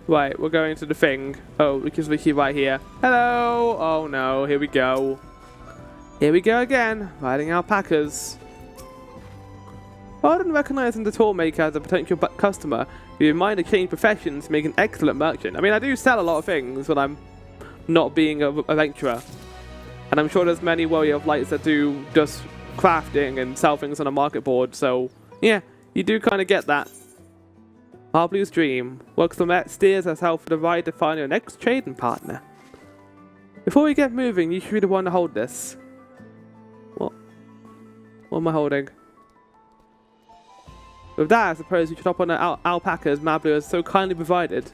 Right, we're going to the thing. Oh, which is literally right here. Hello! Oh no, here we go. Here we go again, riding alpacas. Rather than recognizing the tool maker as a potential customer, you remind to change professions to make an excellent merchant. I mean, I do sell a lot of things when I'm not being a adventurer. And I'm sure there's many warrior of lights that do just crafting and sell things on a market board, so yeah, you do kind of get that. Our Blue's dream. Works the Met steers us out for the ride to find your next trading partner. Before we get moving, you should be the one to hold this. What? What am I holding? With that, I suppose you should hop on the alpacas Mablu has so kindly provided.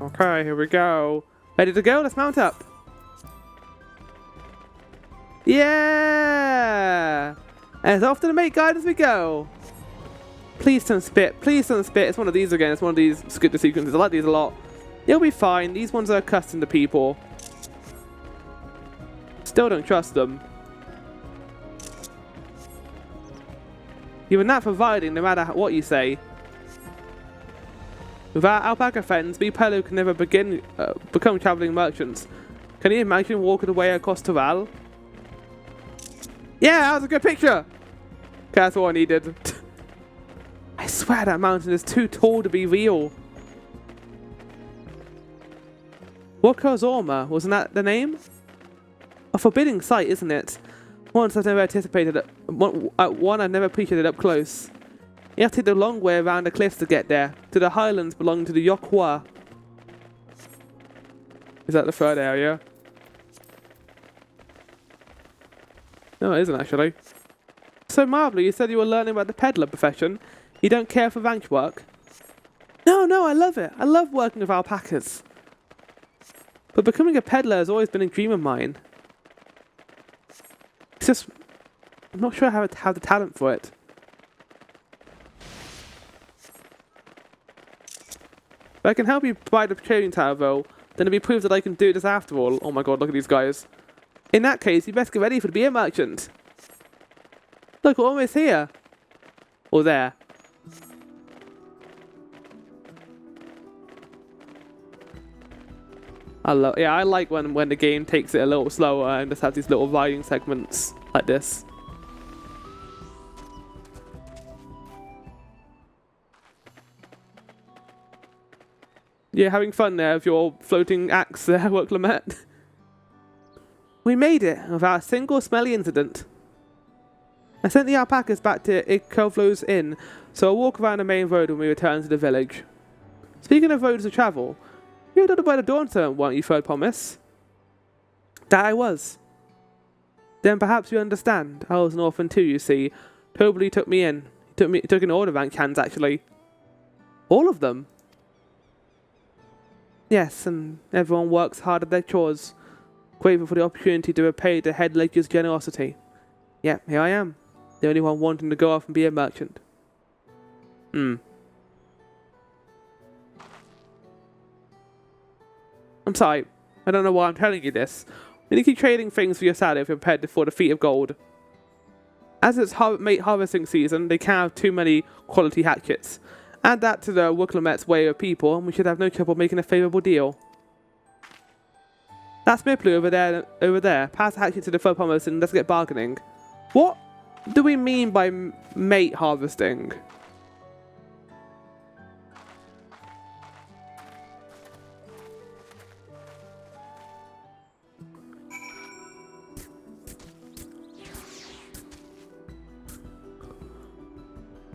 Okay, here we go. Ready to go? Let's mount up. Yeah! And it's off to the mate guide as we go. Please don't spit. Please don't spit. It's one of these again. It's one of these skip sequences. I like these a lot. You'll be fine. These ones are accustomed to people. Still don't trust them. You're not providing no matter what you say. Without alpaca friends, we Pelu can never become traveling merchants. Can you imagine walking away across Tural? Yeah, that was a good picture! Okay, that's all I needed. I swear that mountain is too tall to be real. Wakozorma, wasn't that the name? A forbidding sight, isn't it? One I've never anticipated it. One I've never appreciated up close. You have to take the long way around the cliffs to get there, to the highlands belonging to the Yokhwa. Is that the third area? No, it isn't actually. So Marble, you said you were learning about the peddler profession. You don't care for ranch work? No, I love it. I love working with alpacas. But becoming a peddler has always been a dream of mine. It's just, I'm not sure how to have the talent for it. If I can help you provide a trading tower though, then it'll be proof that I can do this after all. Oh my god, look at these guys. In that case, you best get ready for the beer merchant. Look, we're almost here. Or there. I like when the game takes it a little slower and just has these little riding segments like this. Yeah, having fun there with your floating axe there, Worklamette. We made it without a single smelly incident. I sent the alpacas back to Ikovlo's inn, so I'll walk around the main road when we return to the village. Speaking of roads to travel, you were by the Dawntrail, weren't you, Third Promise? That I was. Then perhaps you understand. I was an orphan too, you see. Tobly took me in. He took in all the rank hands, actually. All of them? Yes, and everyone works hard at their chores. Grateful for the opportunity to repay the head ledger's generosity. Yeah, here I am. The only one wanting to go off and be a merchant. I'm sorry. I don't know why I'm telling you this. You need to keep trading things for your salary if you're prepared for the feat of gold. As it's mate harvesting season, they can't have too many quality hatchets. Add that to the Wooklemet's way of people, and we should have no trouble making a favourable deal. That's Miplu over there. Pass the hatchet to the Third Promise and let's get bargaining. What do we mean by mate harvesting?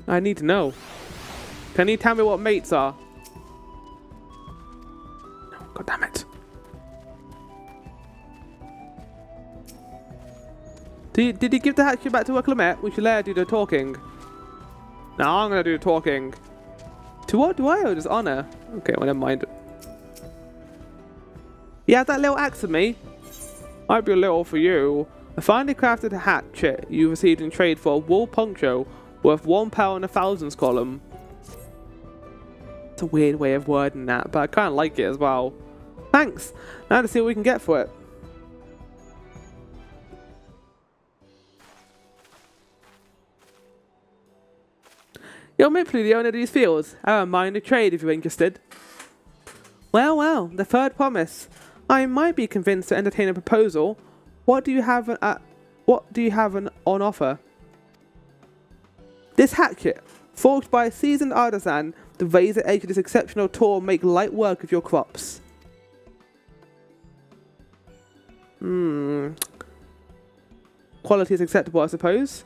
I need to know. Can you tell me what mates are? God damn it. Did he give the hatchet back to Wooklemette? We should let her do the talking. No, I'm gonna do the talking. To what do I owe this honor? Okay, well, never mind. You have that little axe with me? Might be a little for you. A finely crafted hatchet you received in trade for a wool poncho worth £1 in the thousands column. It's a weird way of wording that, but I kind of like it as well. Thanks! Now to see what we can get for it. You're Mipley, the owner of these fields. I don't mind a trade if you're interested. Well, well, the third promise. I might be convinced to entertain a proposal. What do you have on offer? This hatchet, forged by a seasoned artisan, the razor edge of this exceptional tool will make light work of your crops. Quality is acceptable, I suppose.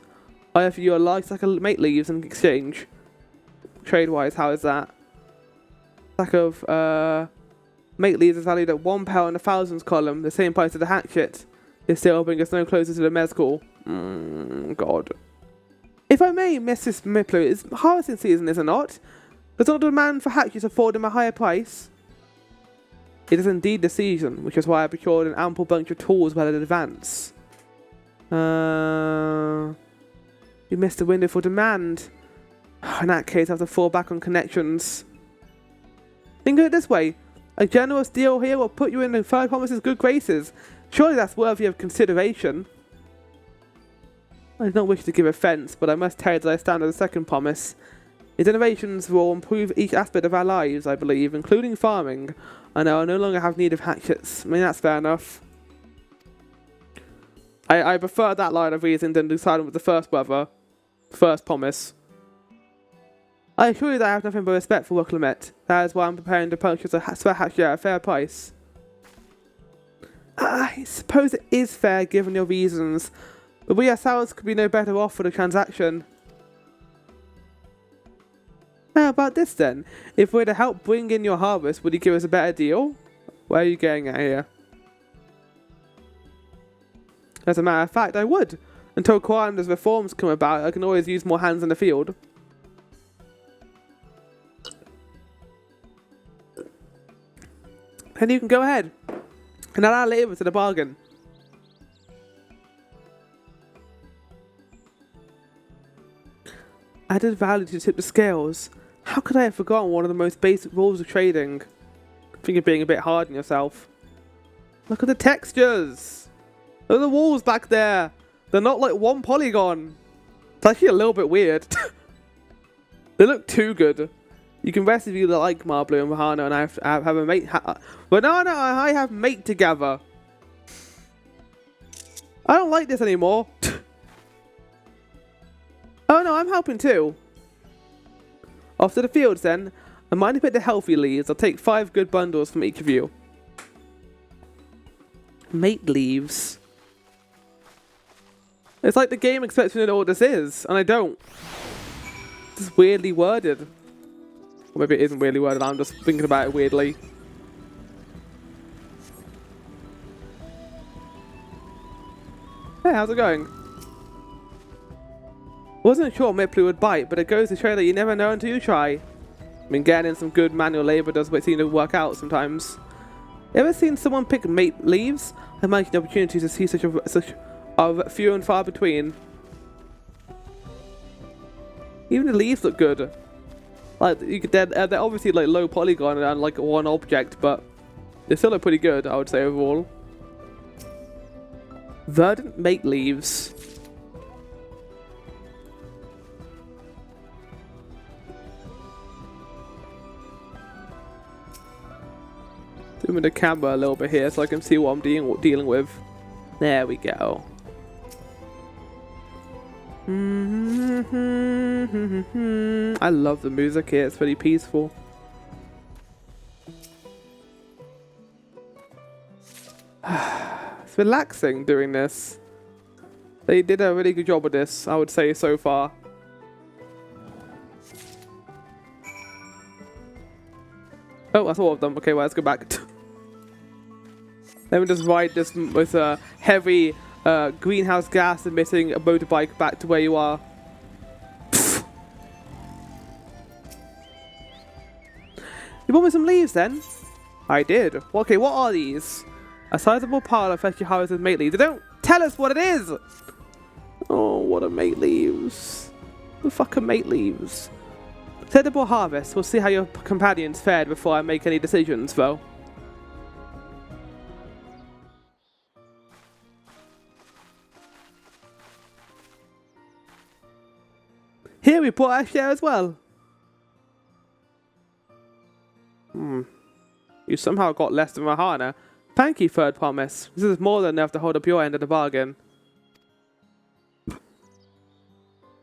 I offer you a large sack of mate leaves in exchange. Trade-wise, how is that? Sack of mate leaves is valued at £1 in the thousands column, the same price as the hatchet. This sale will bring us no closer to the mezcal. God. If I may, Mrs. Miplu, it's harvesting season, is it not? Does not the demand for hatchets afford him a higher price? It is indeed the season, which is why I procured an ample bunch of tools well in advance. You missed the window for demand. In that case, I have to fall back on connections. Think of it this way. A generous deal here will put you in the third promise's good graces. Surely that's worthy of consideration. I do not wish to give offence, but I must tell you that I stand on the second promise. Its innovations will improve each aspect of our lives, I believe, including farming, and I will no longer have need of hatchets. I mean, that's fair enough. I prefer that line of reasoning than deciding with the first brother. First promise. I assure you that I have nothing but respect for Wuklemet. That is why I'm preparing to purchase a hatchet at a fair price. I suppose it is fair given your reasons, but we ourselves could be no better off for the transaction. How about this then? If we're to help bring in your harvest, would you give us a better deal? Where are you getting at here? As a matter of fact, I would. Until Quanda's reforms come about, I can always use more hands in the field. Then you can go ahead. And add our labour to the bargain. Added value to tip the scales. How could I have forgotten one of the most basic rules of trading? I think you're being a bit hard on yourself. Look at the textures. Look at the walls back there. They're not like one polygon. It's actually a little bit weird. They look too good. You can rest if you like Marblu and Rahana, and I have a mate. Banana and I have mate together. I don't like this anymore. Oh no, I'm helping too. Off to the fields then. I might pick the healthy leaves. I'll take 5 good bundles from each of you. Mate leaves. It's like the game expects me to know what this is, and I don't. It's weirdly worded. Or maybe it isn't weirdly worded, I'm just thinking about it weirdly. Hey, how's it going? Wasn't sure Miplu would bite, but it goes to show that you never know until you try. I mean, getting in some good manual labour does seem to work out sometimes. Ever seen someone pick mate leaves? I imagine the opportunity to see such of few and far between. Even the leaves look good. Like they're obviously like low polygon and like one object, but they still look pretty good, I would say overall. Verdant mate leaves. Zoom in the camera a little bit here so I can see what I'm dealing with. There we go. I love the music here, it's very peaceful. It's relaxing doing this. They did a really good job with this, I would say, so far. Oh, that's all of them. Okay, well, let's go back. Let me just ride this with a heavy greenhouse gas emitting a motorbike back to where you are. You bought me some leaves then? I did. Okay, what are these? A sizable pile of freshly harvested mate leaves. They don't tell us what it is! Oh, what are mate leaves? The fuck are mate leaves? Acceptable harvest. We'll see how your companions fared before I make any decisions, though. Here we bought our share as well. You somehow got less than Rahana. Thank you, third promise. This is more than enough to hold up your end of the bargain.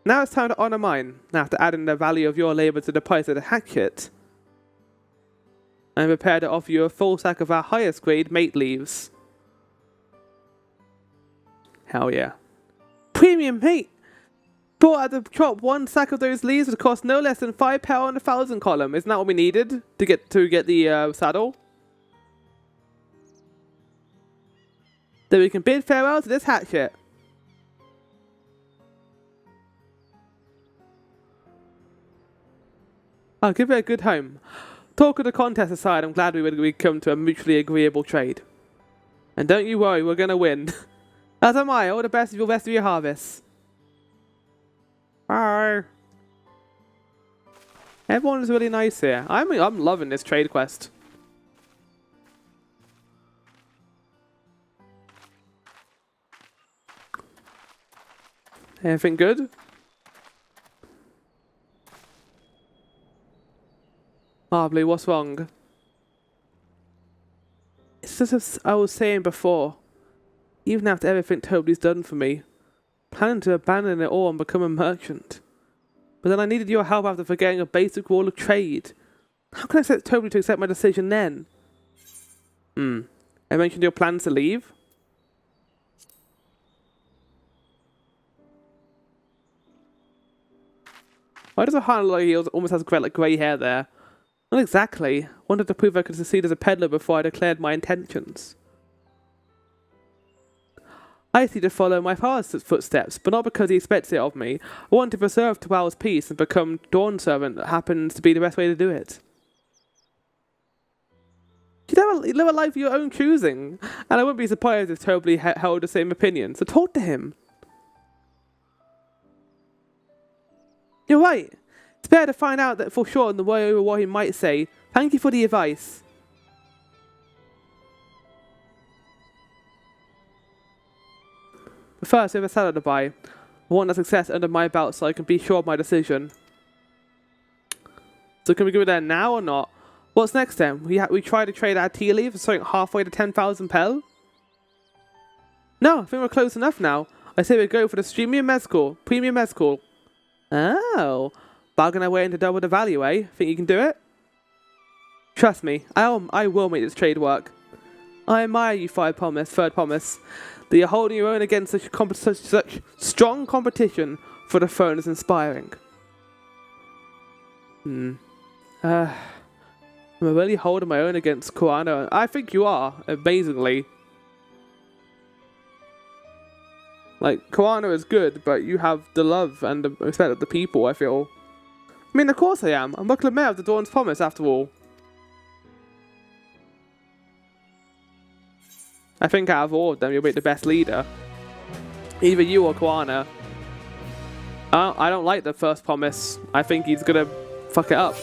Now it's time to honor mine. After adding the value of your labor to the price of the hatchet, I'm prepared to offer you a full sack of our highest grade mate leaves. Hell yeah. Premium mate! Bought at the shop, one sack of those leaves would cost no less than £5 on the 1,000 column. Isn't that what we needed to get the saddle? Then we can bid farewell to this hatchet. I'll give it a good home. Talk of the contest aside, I'm glad we come to a mutually agreeable trade. And don't you worry, we're gonna win. As am I. All the best of your rest of your harvest. Bye. Everyone is really nice here. I'm loving this trade quest. Everything good? Blue, what's wrong? It's just as I was saying before. Even after everything Toby's done for me, planning to abandon it all and become a merchant. But then I needed your help after forgetting a basic rule of trade. How can I expect Toby to accept my decision then? I mentioned your plans to leave? Why does Ohana look like he almost has grey hair there? Not exactly. Wanted to prove I could succeed as a peddler before I declared my intentions. I see to follow my father's footsteps, but not because he expects it of me. I want to preserve Tural's peace and become Dawn Servant. That happens to be the best way to do it. You live a life of your own choosing, and I wouldn't be surprised if Toby held the same opinion, so talk to him. You're right. It's better to find out that for sure than the way over what he might say. Thank you for the advice. But first, we have a saddle to buy. I want the success under my belt so I can be sure of my decision. So can we go there now or not? What's next then? We try to trade our tea leaf for something halfway to 10,000 pel? No, I think we're close enough now. I say we go for the premium mezcal. Oh, bargain our way into double the value, eh? Think you can do it? Trust me, I will make this trade work. I admire you, third promise, that you're holding your own against such strong competition for the throne is inspiring. Am I really holding my own against Koano? I think you are, amazingly. Like, Koano is good, but you have the love and the respect of the people, I feel. I mean, of course I am. I'm Buckler Mayor of the Dawn's Promise, after all. I think out of all of them, you'll be the best leader. Either you or Koana. I don't like the first promise. I think he's gonna fuck it up.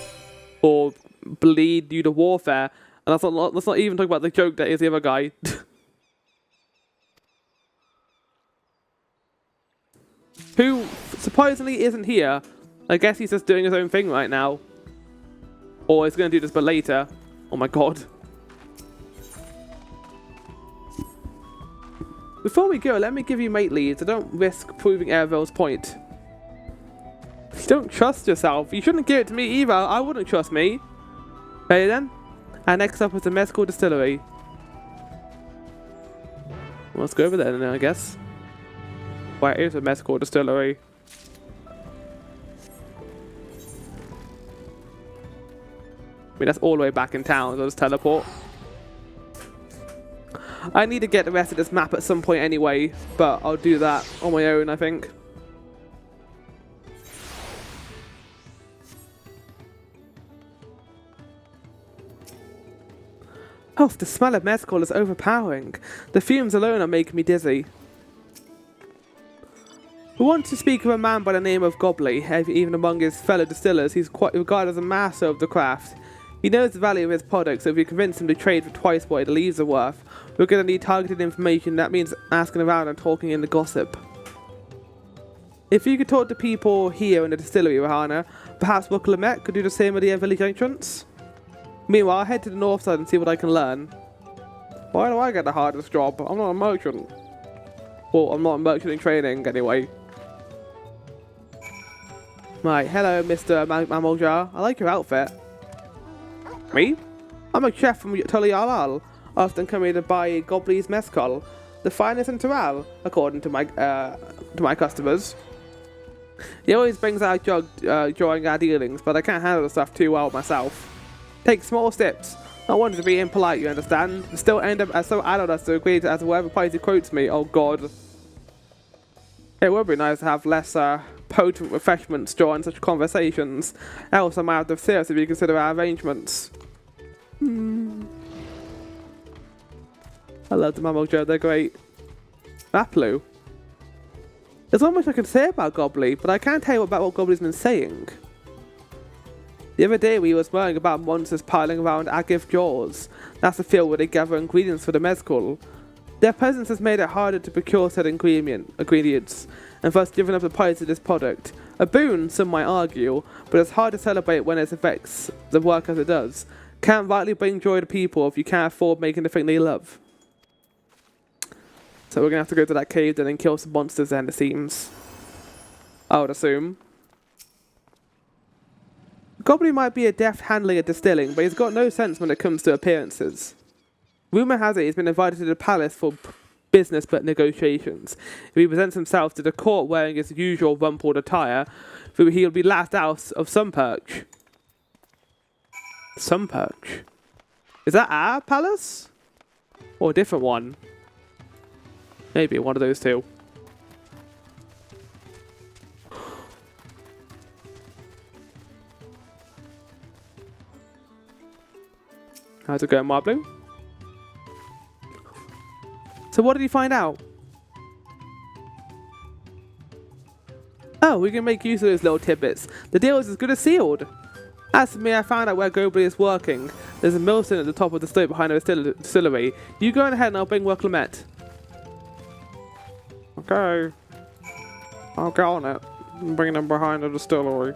Or bleed you to warfare. And let's not even talk about the joke that is the other guy. Who surprisingly isn't here. I guess he's just doing his own thing right now. Or he's going to do this but later. Oh my god. Before we go, let me give you mate leads. I don't risk proving Airville's point. You don't trust yourself. You shouldn't give it to me either. I wouldn't trust me. Okay then. And next up is the Mezcal Distillery. Let's go over there then, I guess. Where is a Mezcal Distillery? I mean, that's all the way back in town, so I'll just teleport. I need to get the rest of this map at some point anyway, but I'll do that on my own, I think. Oh, the smell of mezcal is overpowering. The fumes alone are making me dizzy. We want to speak of a man by the name of Gobley. Even among his fellow distillers, he's quite regarded as a master of the craft. He knows the value of his products, so if we convince him to trade for twice what the leaves are worth, we're going to need targeted information. That means asking around and talking in the gossip. If you could talk to people here in the distillery, Rahana, perhaps Book Lamet could do the same with the village entrance? Meanwhile, I'll head to the north side and see what I can learn. Why do I get the hardest job? I'm not a merchant. Well, I'm not a merchant in training, anyway. Right, hello, Mr. Mammal Jar. I like your outfit. Me? I'm a chef from Tural, often coming to buy Gobley's mezcal, the finest in Tural, according to my customers. He always brings out a jug during our dealings, but I can't handle the stuff too well myself. Take small steps. I wanted to be impolite, you understand? Still end up as so adult as to agree to as whatever price he quotes me. Oh god. It would be nice to have less potent refreshments during such conversations. Else I might have to seriously reconsider our arrangements. I love the Mammal Joe, they're great. Raplu. There's not much I can say about Gobley, but I can tell you about what Gobley's been saying. The other day we was worrying about monsters piling around our gift drawers. That's the field where they gather ingredients for the mezcal. Their presence has made it harder to procure said ingredients, and thus given up the price of this product. A boon, some might argue, but it's hard to celebrate when it affects the work as it does. Can't rightly bring joy to people if you can't afford making the thing they love. So we're gonna have to go to that cave then and kill some monsters then, it seems. I would assume. Goblin might be a deft handling at distilling, but he's got no sense when it comes to appearances. Rumour has it he's been invited to the palace for business but negotiations. If he presents himself to the court wearing his usual rumpled attire, he'll be laughed out of some perch. Some perch? Is that our palace? Or a different one? Maybe one of those two. How's it going, Marblu? So what did he find out? Oh, we can make use of those little tidbits. The deal is as good as sealed. As for me, I found out where Gobley is working. There's a millstone at the top of the slope behind the distillery. You go ahead and I'll bring work Clement. Okay. I'll get on it. I'm bringing them behind the distillery.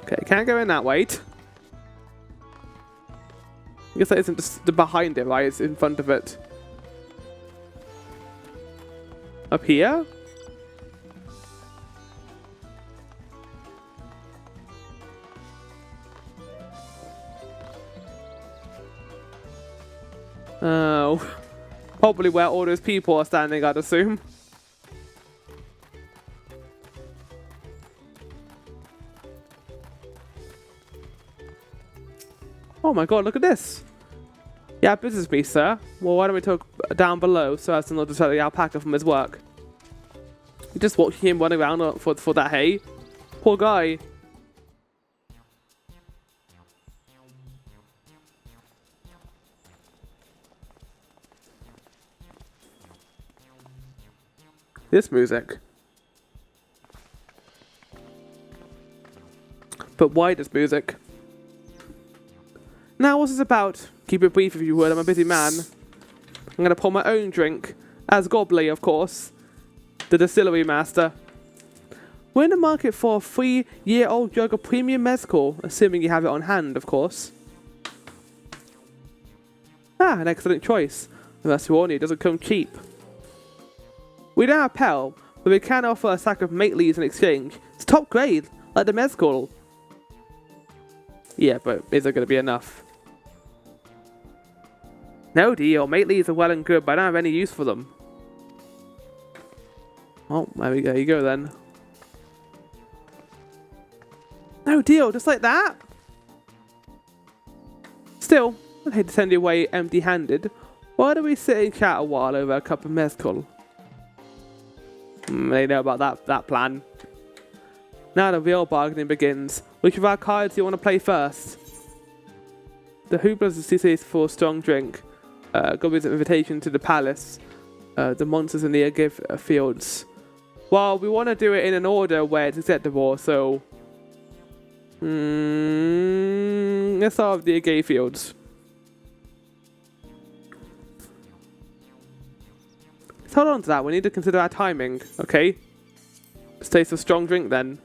Okay, can't go in that way. I guess that isn't just behind it, right? It's in front of it. Up here? Oh. Probably where all those people are standing, I'd assume. Oh my god, look at this. Yeah, business me, sir. Well, why don't we talk down below so as to not distract the alpaca from his work? You're just watching him running around for that hay. Poor guy. This music. But why this music? Now, what's this about? Keep it brief if you would, I'm a busy man. I'm going to pour my own drink. As Gobley, of course. The distillery master. We're in the market for a 3-year-old jug of premium mezcal, assuming you have it on hand, of course. Ah, an excellent choice. Unless you warn you, it doesn't come cheap. We don't have Pell, but we can offer a sack of Mateleys in exchange. It's top grade, like the mezcal. Yeah, but is it going to be enough? No deal, Mateleys are well and good, but I don't have any use for them. Oh, there you go then. No deal, just like that? Still, I'd hate to send you away empty-handed. Why don't we sit and chat a while over a cup of mezcal? They know about that plan. Now the real bargaining begins. Which of our cards do you want to play first? The Hooplas is for a strong drink. Goblins' invitation to the palace. The monsters in the Agave fields. Well, we want to do it in an order where it's acceptable, so... let's start with the Agave fields. Let's hold on to that. We need to consider our timing, okay? Let's taste a strong drink then.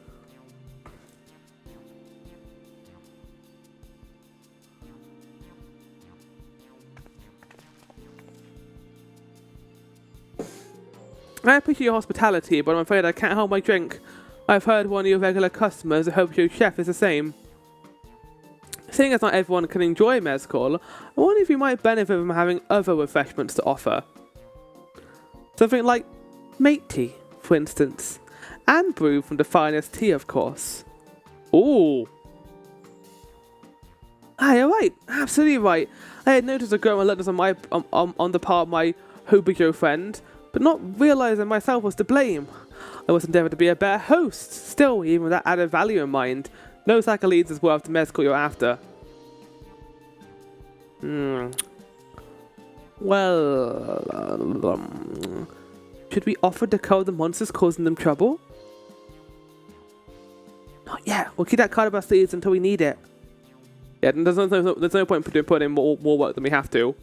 I appreciate your hospitality, but I'm afraid I can't hold my drink. I've heard one of your regular customers hopes your chef is the same. Seeing as not everyone can enjoy mezcal, I wonder if you might benefit from having other refreshments to offer. Something like mate tea, for instance, and brewed from the finest tea, of course. Ooh. Ah, you're right, absolutely right. I had noticed a growing reluctance on the part of my Hobijo friend, but not realising myself was to blame. I was endeavoured to be a better host. Still, even with that added value in mind, no accolades is worth the mezcal you're after. Well, should we offer to cull the monsters causing them trouble? Not yet. We'll keep that card up our sleeves until we need it. Yeah, there's no point putting in more work than we have to.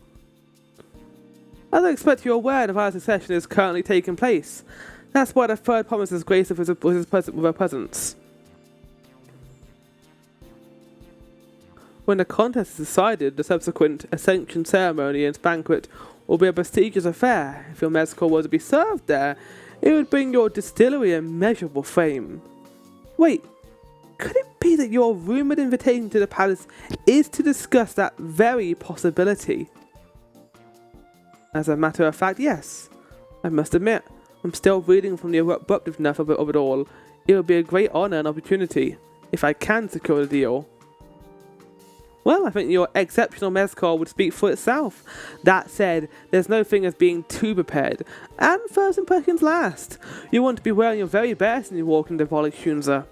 As I expect you're aware, the virus succession is currently taking place. That's why the third promises grace with her presence. When the contest is decided, the subsequent ascension ceremony and banquet will be a prestigious affair. If your mezcal were to be served there, it would bring your distillery immeasurable fame. Wait, could it be that your rumoured invitation to the palace is to discuss that very possibility? As a matter of fact, yes. I must admit, I'm still reeling from the abruptness of it all. It would be a great honour and opportunity, if I can secure the deal. Well, I think your exceptional mezcal would speak for itself. That said, there's no thing as being too prepared. And first impressions last. You want to be wearing your very best when you walk into Volixunza.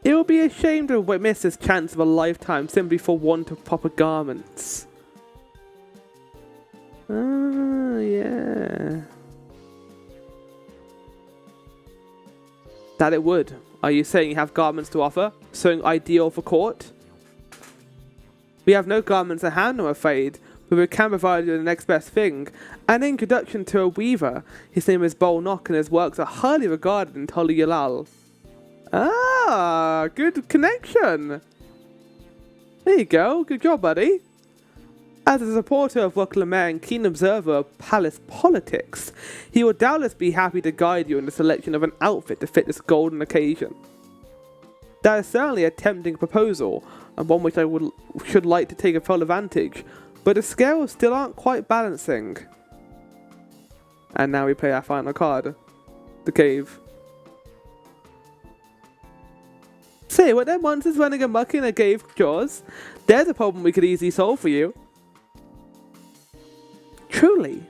It would be a shame to miss this chance of a lifetime simply for want of proper garments. Ah, yeah. That it would. Are you saying you have garments to offer? Something ideal for court? We have no garments at hand, I'm afraid, but we can provide you the next best thing. An introduction to a weaver. His name is Bolnock and his works are highly regarded in Tolu Yalal. Ah, good connection. There you go. Good job, buddy. As a supporter of Woklamere and keen observer of palace politics, he will doubtless be happy to guide you in the selection of an outfit to fit this golden occasion. That is certainly a tempting proposal, and one which I should like to take a full advantage, but the scales still aren't quite balancing. And now we play our final card, the cave. Say, what them monsters running amok in a cave, Jaws? There's a problem we could easily solve for you. Truly.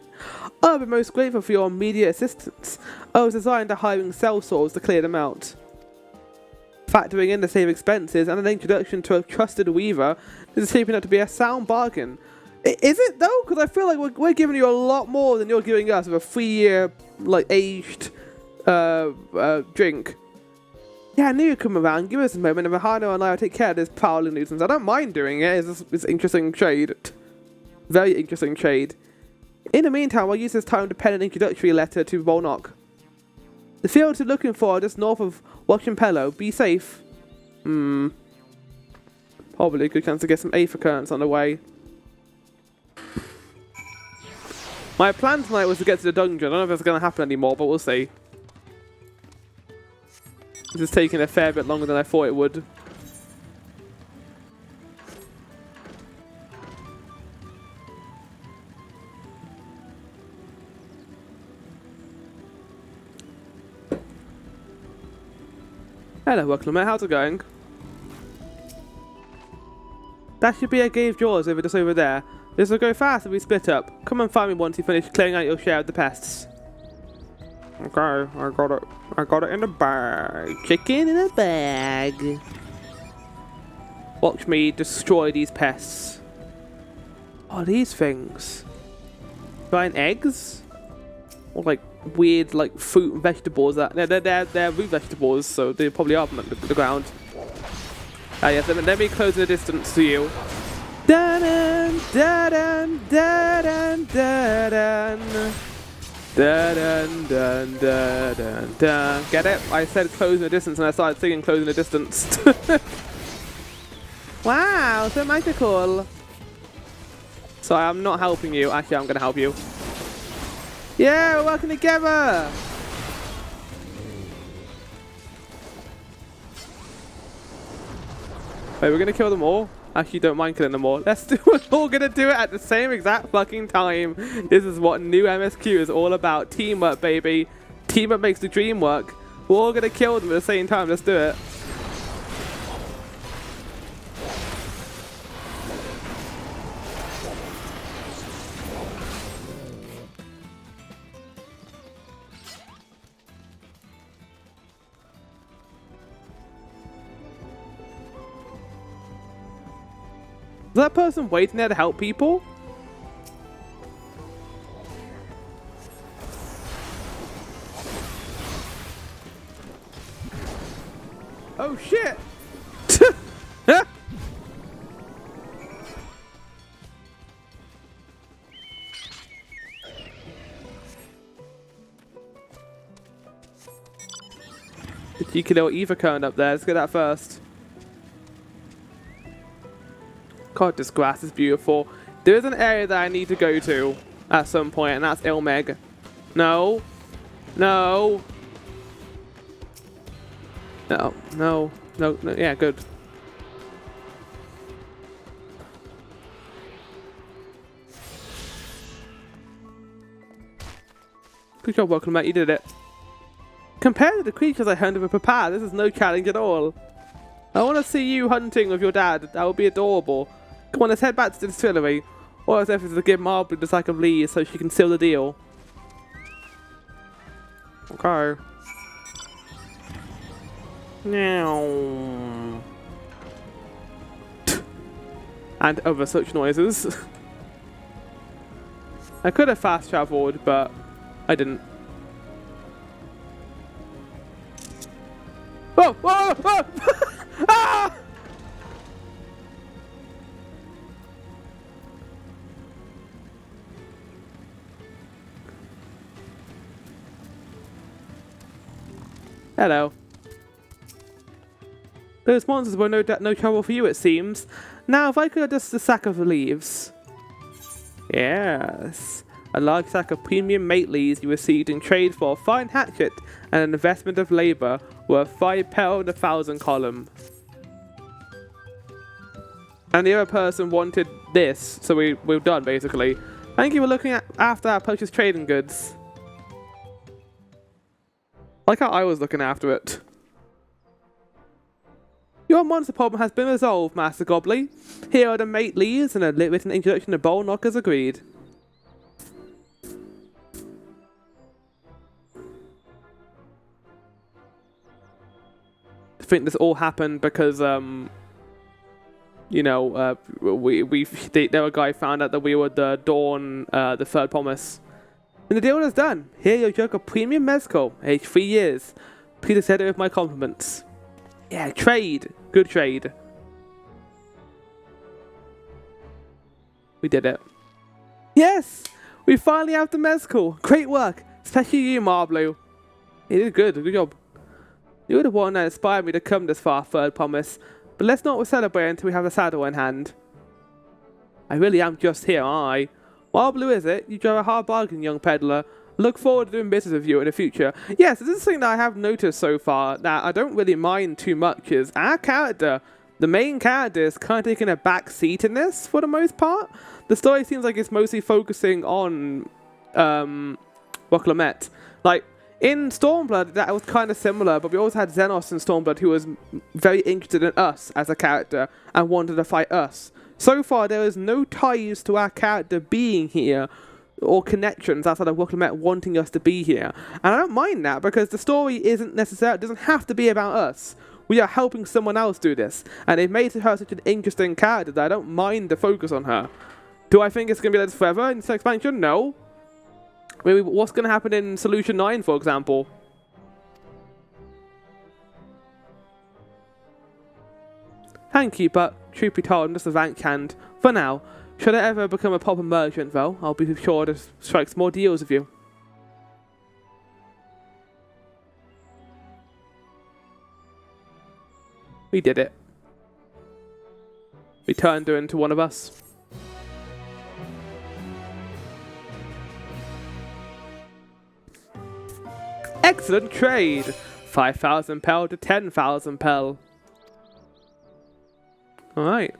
I'll be most grateful for your immediate assistance. I was assigned to hiring sellswords to clear them out. Factoring in the save expenses and an introduction to a trusted weaver, this is shaping up to be a sound bargain. Is it though? Because I feel like we're giving you a lot more than you're giving us with a 3-year, aged drink. Yeah, I knew you'd come around. Give us a moment, and Mahano and I will take care of this prowling nuisance. I don't mind doing it. It's interesting trade. Very interesting trade. In the meantime, I'll use this time to pen an introductory letter to Bolnock. The fields you're looking for are just north of Wachimpello. Be safe. Probably a good chance to get some Aether Currents on the way. My plan tonight was to get to the dungeon. I don't know if that's going to happen anymore, but we'll see. This is taking a fair bit longer than I thought it would. Hello, Woklamere. How's it going? That should be a cave jaws just over there. This will go fast if we split up. Come and find me once you finish clearing out your share of the pests. Okay, I got it. I got it in a bag. Chicken in a bag. Watch me destroy these pests. What are these things? Giant eggs? Or weird fruit and vegetables that they're root vegetables, so they probably are from the ground. Ah yes, let me close the distance to you. Da-dun, da-dun, da-dun, da-dun. Dun, dun, dun, dun, dun, dun. Get it? I said close in the distance and I started singing close in the distance. Wow, so magical. So I'm not helping you. Actually, I'm going to help you. Yeah, we're working together. Wait, we're going to kill them all? Actually, don't mind killing them all. Let's do it. We're all going to do it at the same exact fucking time. This is what new MSQ is all about. Teamwork, baby. Teamwork makes the dream work. We're all going to kill them at the same time. Let's do it. Is that person waiting there to help people? Oh shit! The cheeky little ether current up there. Let's get that first. God, this grass is beautiful. There is an area that I need to go to at some point, and that's Ilmeg. No. No. No. No. No. No. Yeah, good. Good job, welcome, mate. You did it. Compared to the creatures I hunted with Papa, this is no challenge at all. I want to see you hunting with your dad. That would be adorable. Come on, let's head back to the distillery. All its efforts to give Marble the sack of leaves so she can seal the deal. Okay. Now. And other such noises. I could have fast traveled, but I didn't. Whoa! Whoa! Whoa! Ah! Hello. Those monsters were no trouble for you, it seems. Now, if I could just a sack of leaves. Yes. A large sack of premium mate leaves you received in trade for a fine hatchet and an investment of labour worth 5 pel and 1,000 column. And the other person wanted this, so we're done, basically. Thank you for looking after our purchased trading goods. Like how I was looking after it. Your monster problem has been resolved, Master Gobley. Here are the mate leaves and a written introduction to bowl knockers agreed. I think this all happened because you know, the other guy found out that we were the Dawn, the third promise. And the deal is done. Here your jug of premium mezcal, aged 3 years. Please accept it with my compliments. Yeah, trade. Good trade. We did it. Yes! We finally have the mezcal. Great work. Especially you, Marblu. You did good. Good job. You were the one that inspired me to come this far, third promise. But let's not celebrate until we have the saddle in hand. I really am just here, aren't I? Marblu, is it? You drive a hard bargain, young peddler. Look forward to doing business with you in the future. Yes, this is something that I have noticed so far that I don't really mind too much is our character, the main character, is kind of taking a back seat in this for the most part. The story seems like it's mostly focusing on Rocklamet. Like, in Stormblood, that was kind of similar, but we also had Xenos in Stormblood who was very interested in us as a character and wanted to fight us. So far, there is no ties to our character being here or connections outside of Rocklamet wanting us to be here. And I don't mind that because the story isn't necessarily, doesn't have to be about us. We are helping someone else do this. And it made her such an interesting character that I don't mind the focus on her. Do I think it's going to be like this forever in this expansion? No. Maybe what's going to happen in Solution 9, for example? Thank you, but truth be told, I'm just a rank hand. For now, should I ever become a proper merchant, though, I'll be sure to strike some more deals with you. We did it. We turned her into one of us. Excellent trade! 5,000 pel to 10,000 pel. Alright.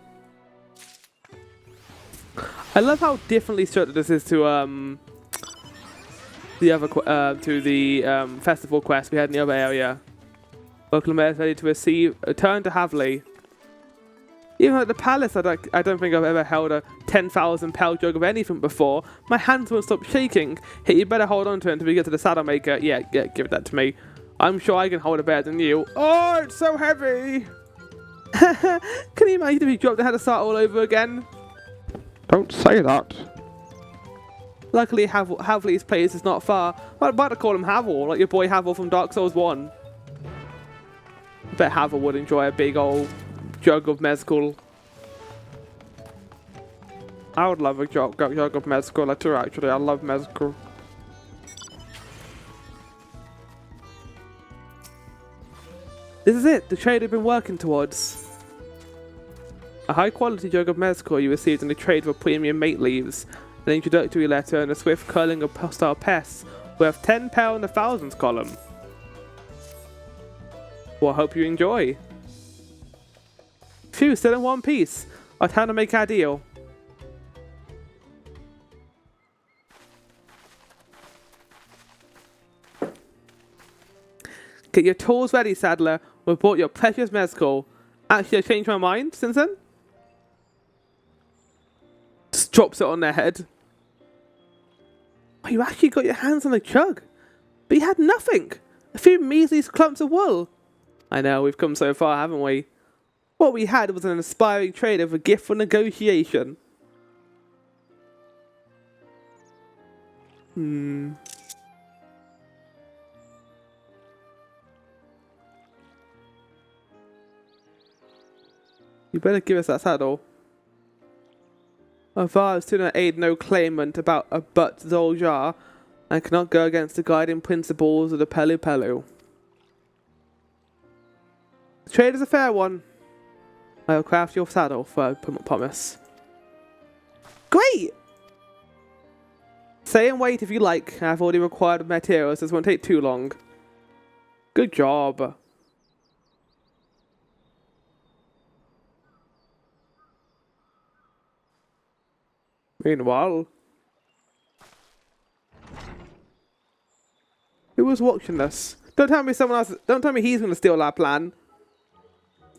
I love how differently structured this is to the other festival quest we had in the other area. Local mayor is ready to receive a turn to Havley. Even at the palace, I don't think I've ever held a 10,000 pel jug of anything before. My hands won't stop shaking. Hey, you better hold on to it until we get to the saddle maker. Yeah, give that to me. I'm sure I can hold it better than you. Oh, it's so heavy! Can you imagine if you dropped and had to start all over again? Don't say that. Luckily, Havley's place is not far. I'd about to call him Havel, like your boy Havel from Dark Souls 1. I bet Havel would enjoy a big old jug of mezcal. I would love a jug of mezcal, like too, actually. I love mezcal. This is it, the trade we've been working towards. A high quality jug of mezcal you received in the trade for premium mate leaves, an introductory letter and a swift culling of hostile pests worth 10 pel in the thousands column. Well, I hope you enjoy. Phew, still in one piece. Our time to make our deal. Get your tools ready, saddler. We've bought your precious mezcal. Actually, I changed my mind since then. Just drops it on their head. Oh, you actually got your hands on a jug. But you had nothing. A few measly clumps of wool. I know, we've come so far, haven't we? What we had was an inspiring trade of a gift for negotiation. You better give us that saddle. Our vows do not aid no claimant about a but Zoljar, and cannot go against the guiding principles of the Pelu Pelu. The trade is a fair one. I will craft your saddle for promise. Great! Say and wait if you like. I've already required materials. This won't take too long. Good job. Meanwhile, who was watching this? Don't tell me someone else. Don't tell me he's going to steal our plan.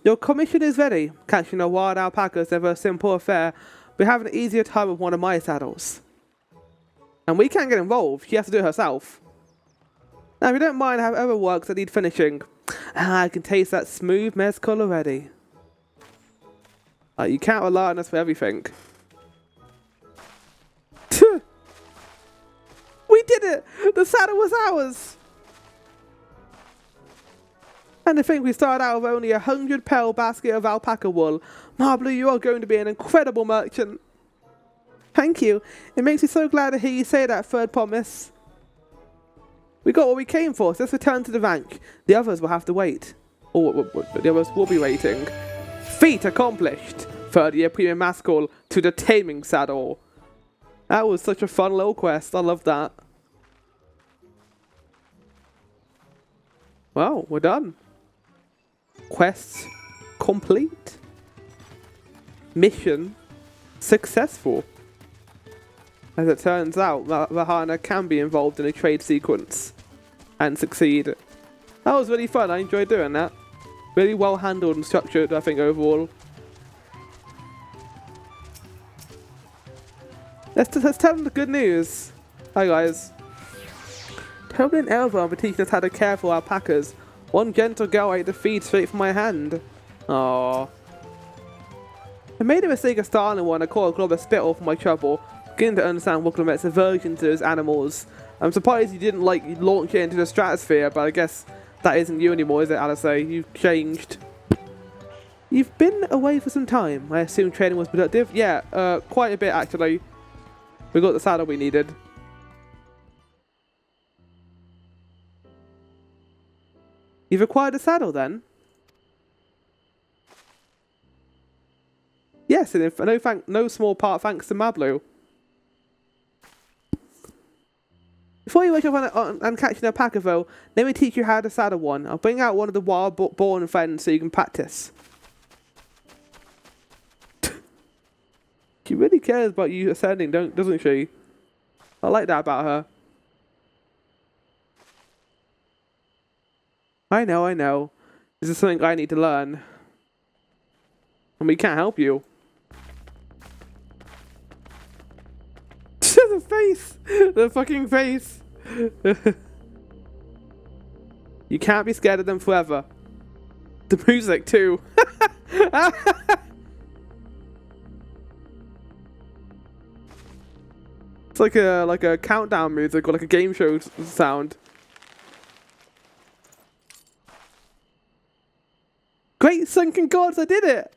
Your commission is ready. Catching a wild alpaca is never a simple affair. We're having an easier time with one of my saddles. And we can't get involved. She has to do it herself. Now, if you don't mind, I have other works that need finishing. I can taste that smooth mezcal already. You can't rely on us for everything. We did it! The saddle was ours! And to think we started out with only 100 pel basket of alpaca wool. Marblu, you are going to be an incredible merchant. Thank you. It makes me so glad to hear you say that, third promise. We got what we came for, so let's return to the ranch. The others will have to wait. Or the others will be waiting. Feat accomplished. Third year premium mezcal to the taming saddle. That was such a fun little quest. I love that. Well, we're done. Quest complete. Mission successful. As it turns out, Vahana can be involved in a trade sequence and succeed. That was really fun. I enjoyed doing that. Really well handled and structured, I think, overall. Let's tell them the good news. Hi guys. Toby and Elva are teaching us how to care for alpacas. One gentle girl ate the feed straight from my hand. Aww. I made a mistake of starting one. I caught a glob of spittle for my trouble. Beginning to understand Wooklamet's aversion to those animals. I'm surprised you didn't launch it into the stratosphere, but I guess that isn't you anymore, is it, Alice? You've changed. You've been away for some time. I assume training was productive? Yeah, quite a bit actually. We got the saddle we needed. You've acquired a saddle then? Yes, and no small part thanks to Mablu. Before you wake up and catching a packer, though, let me teach you how to saddle one. I'll bring out one of the wild-born friends so you can practice. She really cares about you ascending, doesn't she? I like that about her. I know. This is something I need to learn. And we can't help you. The face! The fucking face! You can't be scared of them forever. The music too. It's like a countdown music or like a game show sound. Great sunken gods, I did it!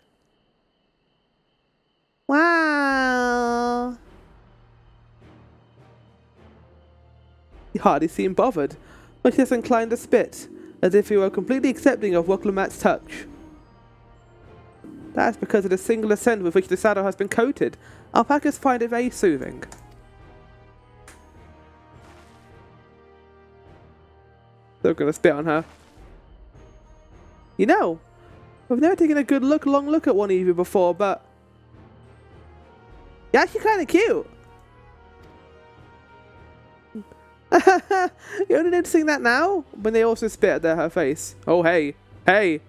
Wow! He hardly seemed bothered, much less inclined to spit, as if he were completely accepting of Woklomat's touch. That's because of the singular scent with which the saddle has been coated. Alpacas find it very soothing. They're gonna spit on her. You know, I've never taken a good long look at one of you before, but you're actually kind of cute. You're only noticing that now? When they also spit at her face. Oh, hey. Hey.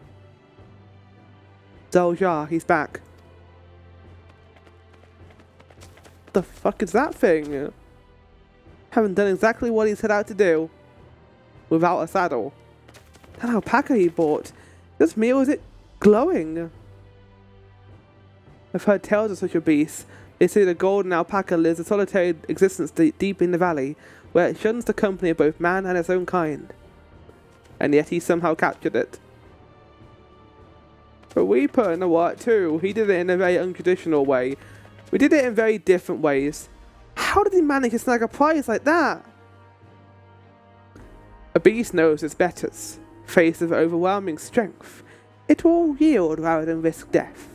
Zoljar, he's back. The fuck is that thing? Haven't done exactly what he set out to do. Without a saddle. That alpaca he bought. Just me, or is it glowing? I've heard tales of such a beast. They say the golden alpaca lives a solitary existence deep in the valley, where it shuns the company of both man and its own kind. And yet he somehow captured it. But we put in the work too. He did it in a very untraditional way. We did it in very different ways. How did he manage to snag a prize like that? A beast knows its betters. Faced with overwhelming strength, it will yield rather than risk death.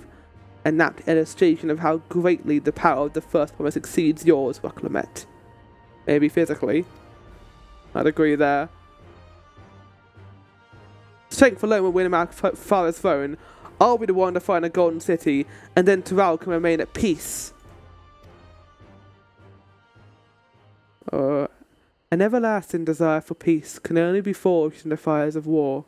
An apt illustration of how greatly the power of the first promise exceeds yours, Woklomet. Maybe physically. I'd agree there. Strength alone will win him our father's throne. I'll be the one to find a golden city, and then Tural can remain at peace. An everlasting desire for peace can only be forged in the fires of war.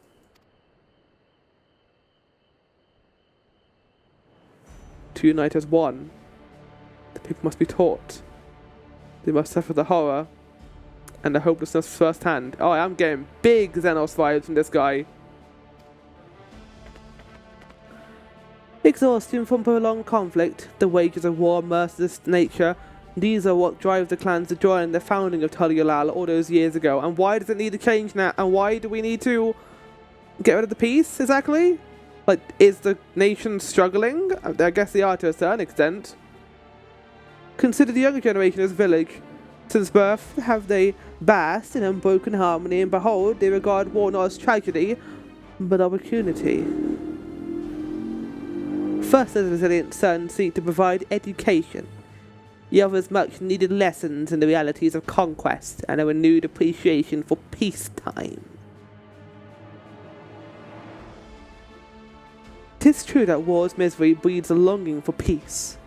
To unite as one, the people must be taught. They must suffer the horror and the hopelessness firsthand. Oh, I am getting big Xenos vibes from this guy. Exhaustion from prolonged conflict, the wages of war, merciless nature, these are what drive the clans to join the founding of Tural all those years ago. And why does it need to change now? And why do we need to get rid of the peace, exactly? Like, is the nation struggling? I guess they are to a certain extent. Consider the younger generation as village. Since birth have they basked in unbroken harmony, and behold, they regard war not as tragedy, but opportunity. First, the resilient sons seek to provide education. The others much needed lessons in the realities of conquest and a renewed appreciation for peacetime. 'Tis true that war's misery breeds a longing for peace.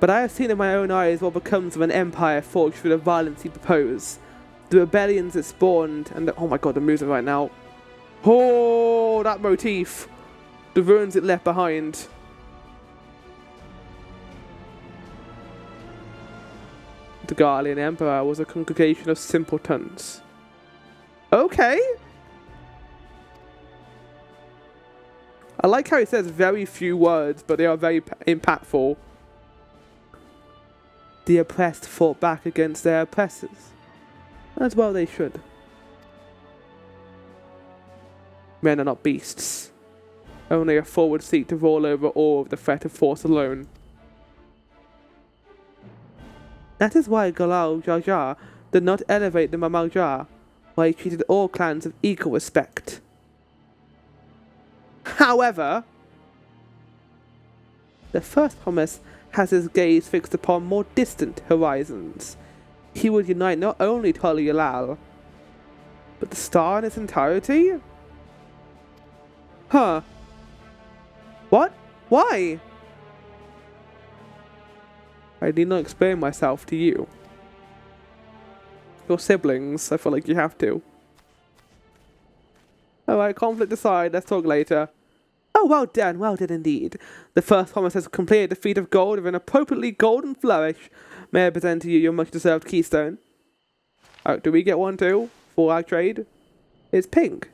But I have seen in my own eyes what becomes of an empire forged through the violence he proposed, the rebellions it spawned, and oh my god, the music right now. Oh, that motif. The ruins it left behind. The Garlean Empire was a congregation of simpletons. Okay. I like how he says very few words, but they are very impactful. The oppressed fought back against their oppressors. As well they should. Men are not beasts. Only a forward seek to roll over all of the threat of force alone. That is why Galal Jar Jar did not elevate the Mamal Jar, why he treated all clans with equal respect. However, The first promise has his gaze fixed upon more distant horizons. He would unite not only Tural, but the star in its entirety? Huh. What? Why? I need not explain myself to you. Your siblings, I feel like you have to. Alright, conflict aside, let's talk later. Oh, well done indeed. The first promise has completed the feat of gold of an appropriately golden flourish. May I present to you your much-deserved keystone? Oh, do we get one too? For our trade? It's pink.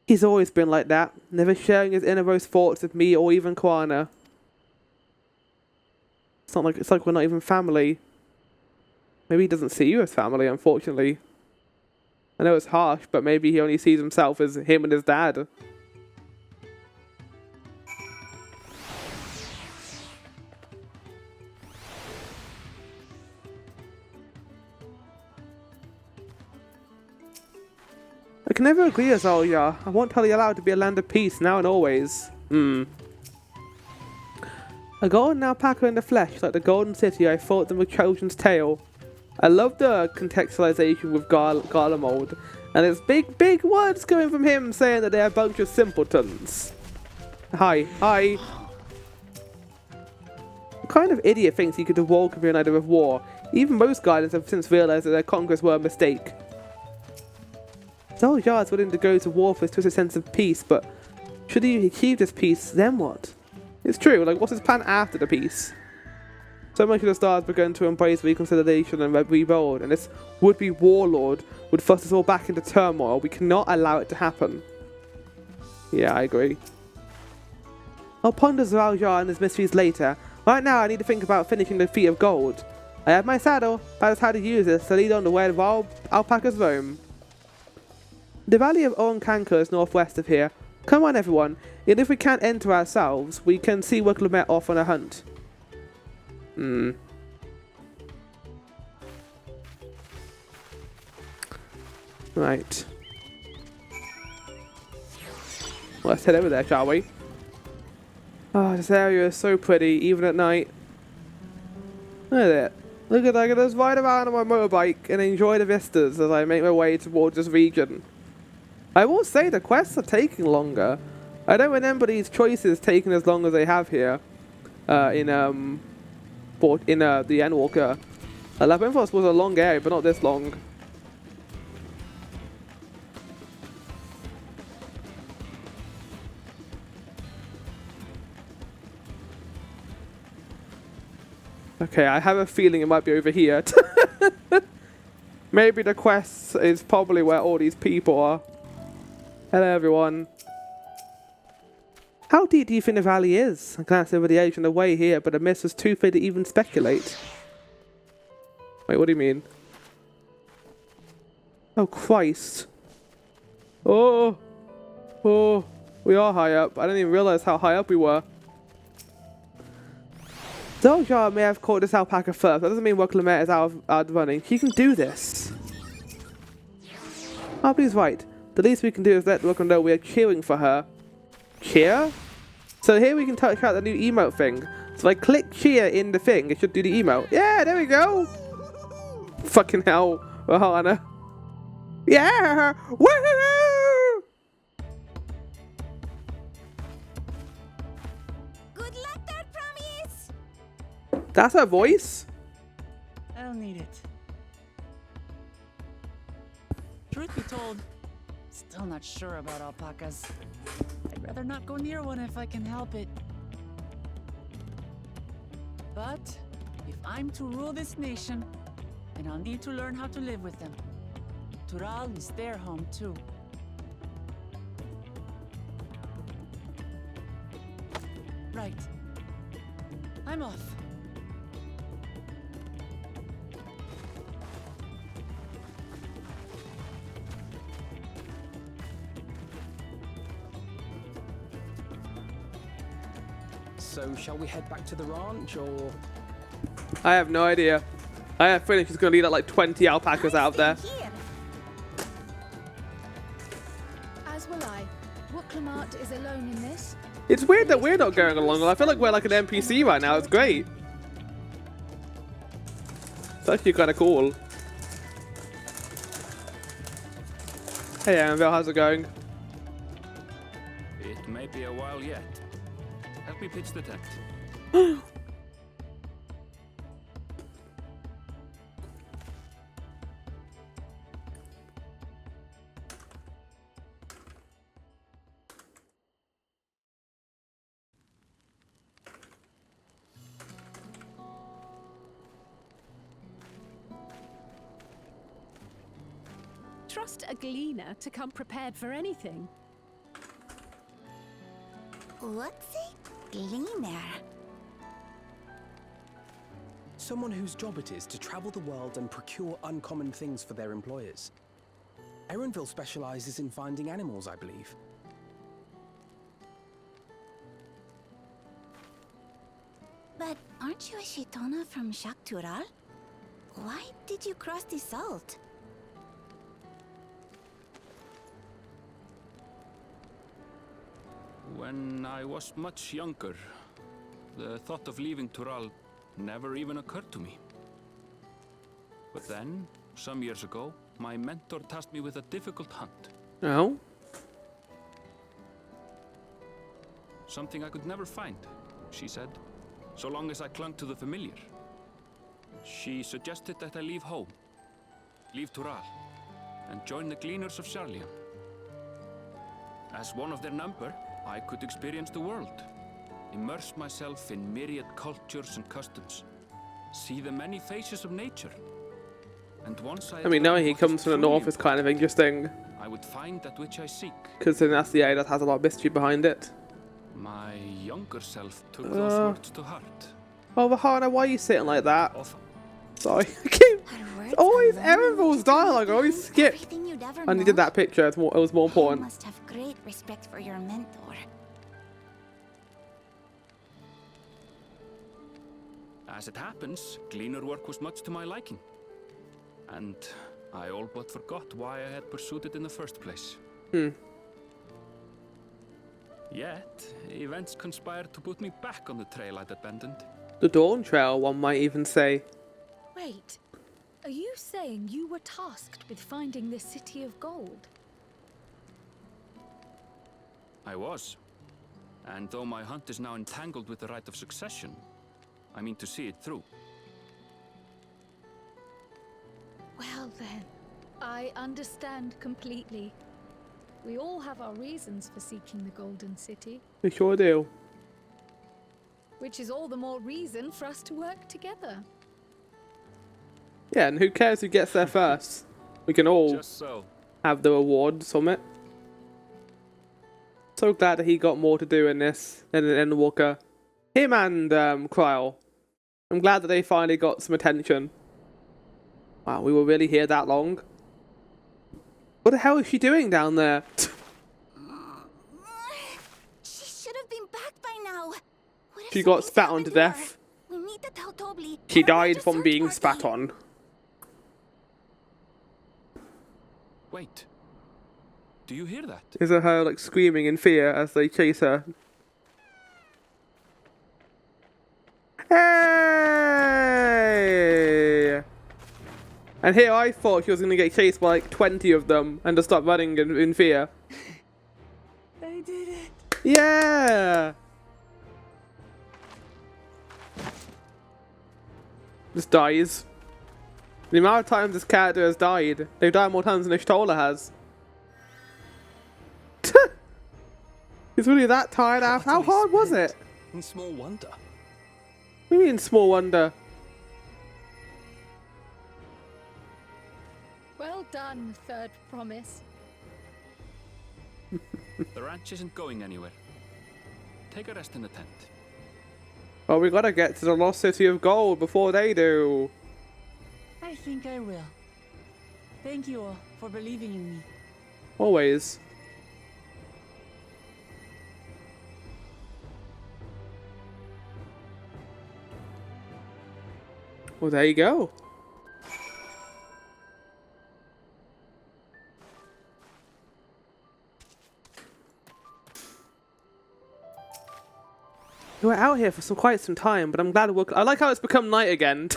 He's always been like that, never sharing his innermost thoughts with me or even Kwana. It's like we're not even family. Maybe he doesn't see you as family, unfortunately. I know it's harsh, but maybe he only sees himself as him and his dad. I can never agree as Alya. I want Tural to be a land of peace now and always. A golden alpaca in the flesh, like the golden city I fought them with Trojan's tale. I love the contextualization with Garlemald, and it's big words coming from him saying that they're a bunch of simpletons. Hi. What kind of idiot thinks he could have walked with an idea of war? Even most guardians have since realized that their conquests were a mistake. Zoljar is willing to go to war for his twisted sense of peace, but should he achieve this peace, then what? It's true, like what's his plan after the peace? So much of the stars begun to embrace reconciliation and rebuild, and this would-be warlord would thrust us all back into turmoil. We cannot allow it to happen. Yeah, I agree. I'll ponder Zoljar and his mysteries later. Right now, I need to think about finishing the feat of gold. I have my saddle, that is how to use this to lead on to where the wild alpacas roam. The valley of Orankanka is northwest of here. Come on, everyone. And if we can't enter ourselves, we can see Wicklamet off on a hunt. Right. Well, let's head over there, shall we? Oh, this area is so pretty, even at night. Look at it. Look at that. I can just ride around on my motorbike and enjoy the vistas as I make my way towards this region. I will say the quests are taking longer. I don't remember these choices taking as long as they have here. In the Endwalker. Labyrinthos was a long area, but not this long. Okay, I have a feeling it might be over here. Maybe the quest is probably where all these people are. Hello, everyone. How deep do you think the valley is? I glanced over the edge on the way here, but the mist was too thick to even speculate. Wait, what do you mean? Oh, Christ. Oh, we are high up. I didn't even realize how high up we were. Zoljar may have caught this alpaca first. That doesn't mean Wicklamet is out of running. He can do this. Harpy's right. The least we can do is let Wicklamet know we are cheering for her. Cheer? So here we can touch out the new emote thing. So if I click cheer in the thing, it should do the emote. Yeah, there we go. Fucking hell, Rahana. Yeah! Woohoo! Good luck, that promise. That's her voice? I'll need it. Truth be told, still not sure about alpacas. I'd rather not go near one if I can help it. But if I'm to rule this nation, then I'll need to learn how to live with them. Tural is their home too. Right. I'm off. So, shall we head back to the ranch, or...? I have no idea. I have a feeling she's going to lead out like 20 alpacas out there. Here. As will I. Wooklamart is alone in this. It's weird that we're not going along. I feel like we're like an NPC right now. It's great. It's actually kind of cool. Hey Anvil, how's it going? It may be a while yet. Help me pitch the tent. Trust a gleaner to come prepared for anything. What's a gleaner? Someone whose job it is to travel the world and procure uncommon things for their employers. Erenville specializes in finding animals, I believe. But aren't you a Shitona from Tural? Why did you cross the salt? When I was much younger, the thought of leaving Tural never even occurred to me. But then, some years ago, my mentor tasked me with a difficult hunt. Oh? Something I could never find, she said, so long as I clung to the familiar. She suggested that I leave home, leave Tural, and join the Gleaners of Sharlian. As one of their number, I could experience the world, immerse myself in myriad cultures and customs, see the many faces of nature. And once I mean, knowing he comes from the north is kind of interesting, I would find that which I seek. because then that's the area that has a lot of mystery behind it. My younger self took those words to heart. Oh, Vahana, why are you sitting like that? Often. Sorry. Her words Always alone Erenvil's dialogue. I always skip. everything you'd ever I needed know. that picture. It was more You important. must have great respect for your mentor. As it happens, gleaner work was much to my liking. And I all but forgot why I had pursued it in the first place. Yet, events conspired to put me back on the trail I'd abandoned. The Dawntrail, one might even say. Wait, are you saying you were tasked with finding the City of Gold? I was. And though my hunt is now entangled with the Rite of Succession, I mean to see it through. Well then, I understand completely. We all have our reasons for seeking the Golden City, We sure do. which is all the more reason for us to work together. Yeah, and who cares who gets there first? We can all Just so. have the rewards from it. So glad that he got more to do in this than in Endwalker. Him and Kryl. I'm glad that they finally got some attention. Wow, we were really here that long. What the hell is she doing down there? She should have been back by now. What if She got something's spat on happened to to her? death. We need to tell Tobli. She and arrange died a from search being party. spat on. Wait. Do you hear that? Is it her like screaming in fear as they chase her? Hey! And here I thought she was going to get chased by like 20 of them and just start running in fear. I did it. Yeah! Just dies. The amount of times this character has died, they've died more times than Ishtola has. He's really that tired out. How hard was it? In small wonder. What do you mean, small wonder? Well done, Third Promise. The ranch isn't going anywhere. Take a rest in the tent. Well, we gotta get to the Lost City of Gold before they do. I think I will. Thank you all for believing in me. Always. Well, there you go. We were out here for quite some time, but I'm glad I like how it's become night again.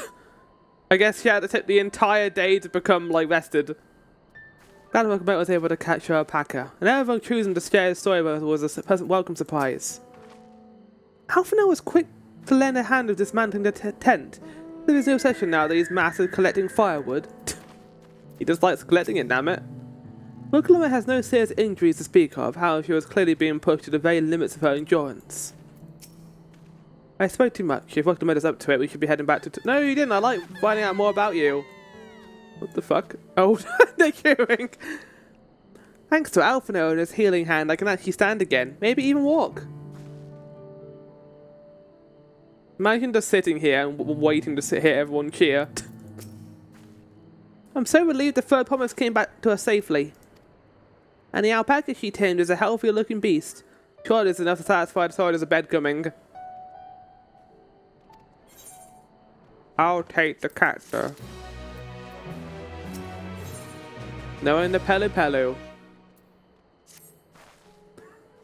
I guess she had to take the entire day to become, like, rested. Glad Welcome was able to catch her alpaca, and everyone choosing to share his story with was a pleasant welcome surprise. Alphinaud was quick to lend a hand with dismantling the tent. There is no obsession now that he's mastered collecting firewood. He just likes collecting it, damn it. Welcome has no serious injuries to speak of, however she was clearly being pushed to the very limits of her endurance. I spoke too much. If Welcome is up to it, we should be heading back to... No, you didn't. I like finding out more about you. What the fuck? Oh, they're queuing. Thanks to Alphinaud and his healing hand, I can actually stand again. Maybe even walk. Imagine just sitting here and waiting to hear everyone cheer. I'm so relieved the third promise came back to us safely. And the alpaca she tamed is a healthier looking beast. Surely it's enough to satisfy the sorrow there's a bed coming. I'll take the cat, sir. Knowing the Pelu.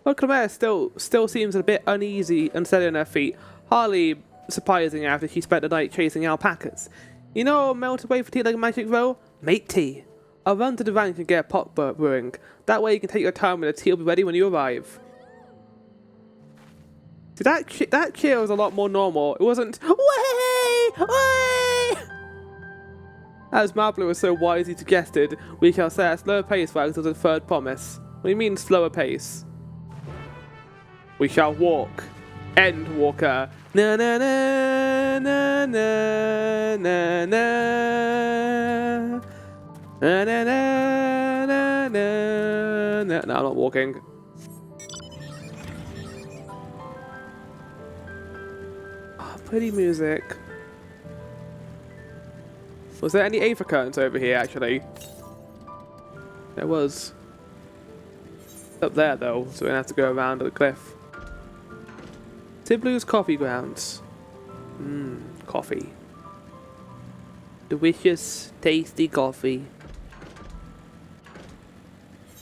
Well, Claire still seems a bit uneasy and steady on her feet. Hardly surprising after she spent the night chasing alpacas. You know, melt away for tea like a magic roll? Make tea. I'll run to the ranch and get a pot brewing. That way you can take your time and the tea will be ready when you arrive. See, that cheer was a lot more normal. It wasn't, way, way. As Marbler was so wisely suggested, we shall say at slower pace for the third promise. What do you mean slower pace? We shall walk. Endwalker. Na na na na na na na. Na na na na na. No, I'm not walking. Oh, pretty music. Was there any aether currents over here, actually? There was. Up there, though, so we're going to have to go around the cliff. Tiblu's Coffee Grounds. Coffee. Delicious, tasty coffee.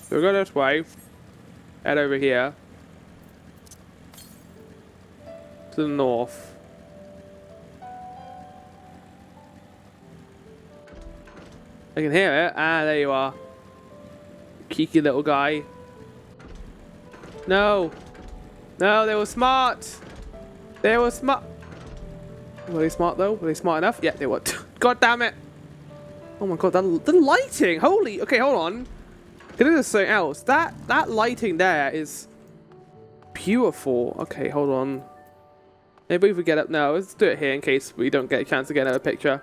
We'll go this way. Head over here. To the north. I can hear it. Ah, there you are. Cheeky little guy. No. No, they were smart. They were smart. Were they smart though? Were they smart enough? Yeah, they were. God damn it. Oh my god, the lighting. Holy. Okay, hold on. Can I do something else? That lighting there is beautiful. Okay, hold on. Maybe if we get up. No, let's do it here in case we don't get a chance to get another picture.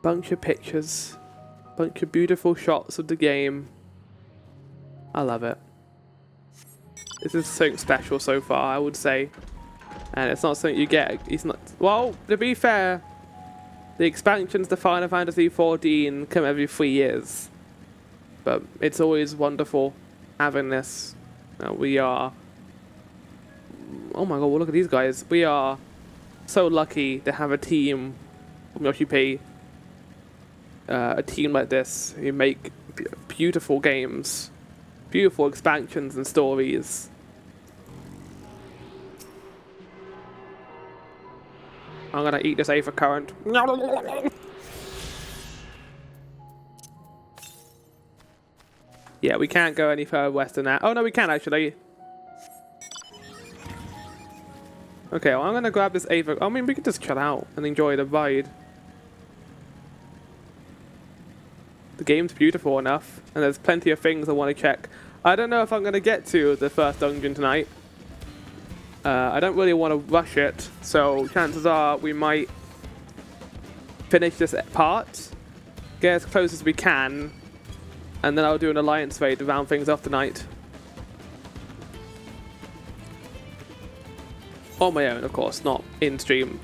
Bunch of pictures, bunch of beautiful shots of the game. I love it. This is something special so far, I would say, and it's not something you get. It's not. Well, to be fair, the expansions to Final Fantasy XIV come every 3 years, but it's always wonderful having this. We are. Oh my god! Well, look at these guys. We are so lucky to have a team from Yoshi P. A team like this who make beautiful games, beautiful expansions and stories. I'm gonna eat this aether current. Yeah, we can't go any further west than that. Oh no, we can actually. Okay, well, I'm gonna grab this aether. I mean, we can just chill out and enjoy the ride. The game's beautiful enough, and there's plenty of things I want to check. I don't know if I'm going to get to the first dungeon tonight. I don't really want to rush it, so chances are we might finish this part, get as close as we can, and then I'll do an alliance raid to round things off tonight. On my own, of course, not in stream.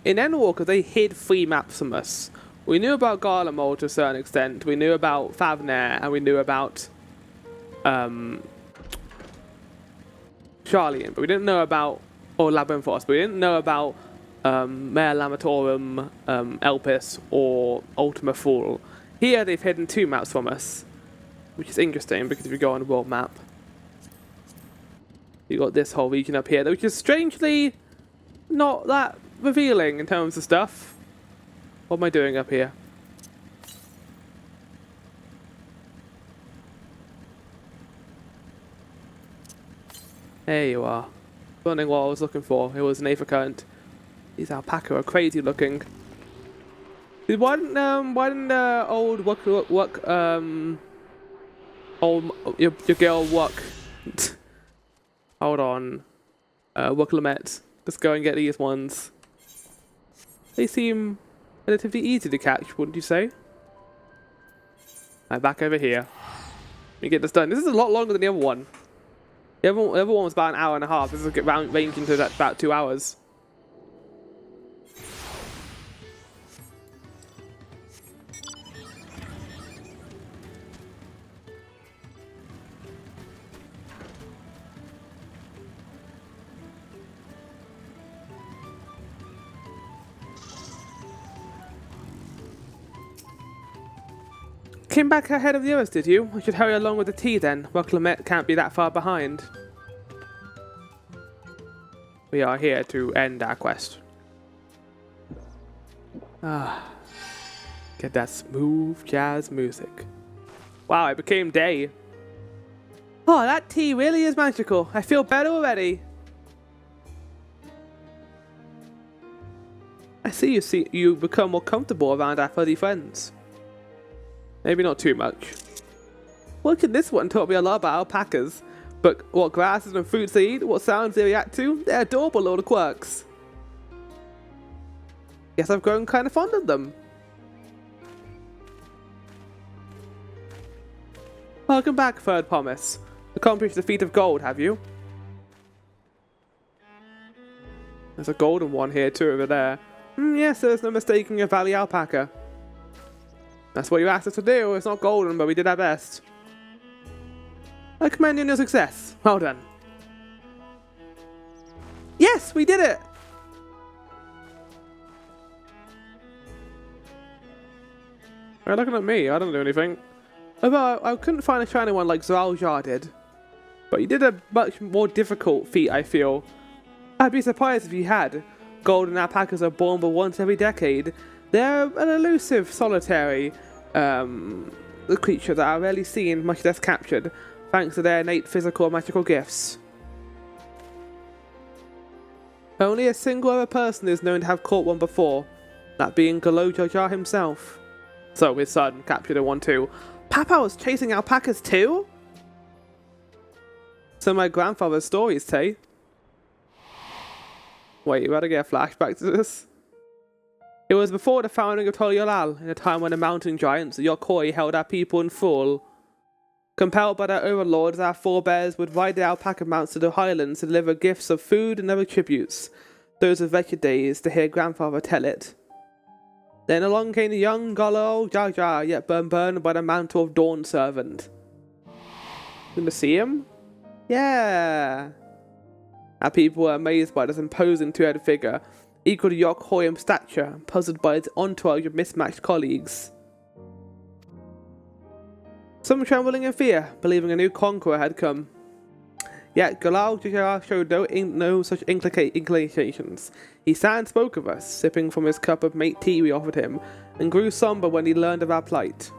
In Endwalker, they hid 3 maps from us. We knew about Garlemald to a certain extent. We knew about Favnair, and we knew about Charlian, but we didn't know about Labyrinthos. But we didn't know about Mare Lamatorum, Elpis, or Ultima Thule. Here, they've hidden 2 maps from us, which is interesting because if you go on the world map, you got this whole region up here, which is strangely not that revealing in terms of stuff. What am I doing up here? There you are. Wondering what I was looking for. It was an Aether Current. These alpaca are crazy looking. Why didn't old your girl Wuck hold on. Wuck Lamette. Let's go and get these ones. They seem relatively easy to catch, wouldn't you say? Alright, back over here. Let me get this done. This is a lot longer than the other one. The other one was about an hour and a half. This is ranging into about 2 hours. Came back ahead of the others, did you? I should hurry along with the tea then. Well, Clement can't be that far behind. We are here to end our quest. Get that smooth jazz music. Wow, it became day. Oh, that tea really is magical. I feel better already. I see you become more comfortable around our fuzzy friends. Maybe not too much. Look at this one, taught me a lot about alpacas. But what grasses and fruits they eat, what sounds they react to, they're adorable little quirks. Guess I've grown kind of fond of them. Welcome back, Third Promise. Accomplished the feat of gold, have you? There's a golden one here too, over there. Yes, there's no mistaking a valley alpaca. That's what you asked us to do. It's not golden, but we did our best. I commend you on your success. Well done. Yes, we did it! You're looking at me. I don't do anything. Although I couldn't find a shiny one like Zaljar did. But you did a much more difficult feat, I feel. I'd be surprised if you had. Golden alpacas are born but once every decade. They're an elusive, solitary creature that are rarely seen, much less captured, thanks to their innate physical and magical gifts. Only a single other person is known to have caught one before, that being Galojajar himself. So his son captured one too. Papa was chasing alpacas too? So my grandfather's stories say. Wait, you better get a flashback to this. It was before the founding of Tol-Yolal, in a time when the mountain giants, the Yokoi, held our people in thrall. Compelled by their overlords, our forebears would ride their alpaca mounts to the highlands to deliver gifts of food and other tributes, those of wretched days, to hear grandfather tell it. Then along came the young Galojajar, yet burned by the mantle of Dawn Servant. Gonna see him? Yeah. Our people were amazed by this imposing two-headed figure, equal to Yokoi in stature, and puzzled by its entourage of mismatched colleagues. Some trembling in fear, believing a new conqueror had come. Yet Galojajar showed no such inclinations. He sat and spoke of us, sipping from his cup of mate tea we offered him, and grew somber when he learned of our plight.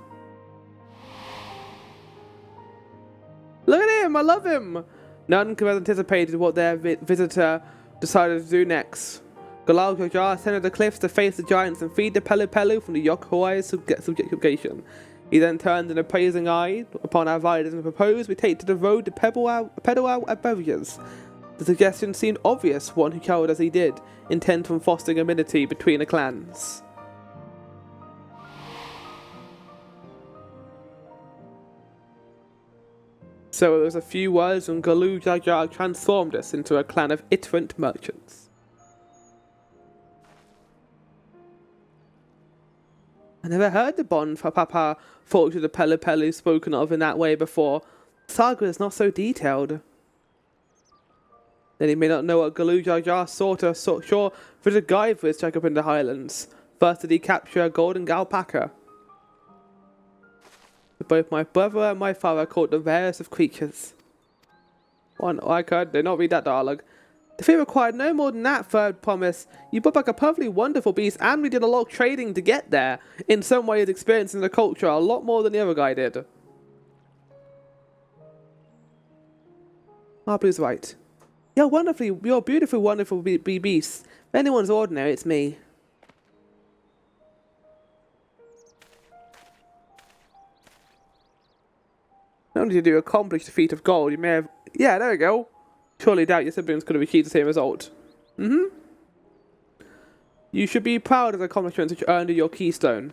Look at him! I love him! None could have anticipated what their visitor decided to do next. Galojajar ascended the cliffs to face the giants and feed the Pelu Pelu from the Yokoi's subjugation. He then turned an appraising eye upon our riders and proposed we take to the road to pedal our barriers. The suggestion seemed obvious, one who carried as he did, intent on fostering amenity between the clans. So it was a few words and Galoo Jar Jar transformed us into a clan of iterant merchants. I never heard the bond for Papa fought to the Pele Pele spoken of in that way before. Saga is not so detailed. Then he may not know what Galoo Jar Jar saw for the guide for his trek up in the Highlands. First did he capture a golden alpaca. Both my brother and my father caught the rarest of creatures. One, I did not read that dialogue. The feat required no more than that, third promise. You brought back a perfectly wonderful beast, and we did a lot of trading to get there. In some ways, experiencing the culture a lot more than the other guy did. Marblu's right. You're beautiful, wonderful beast. If anyone's ordinary, it's me. Not only did you accomplish the feat of gold, you may have... Yeah, there we go. Surely doubt your siblings could have achieved the same result. You should be proud of the accomplishments which earned you your keystone.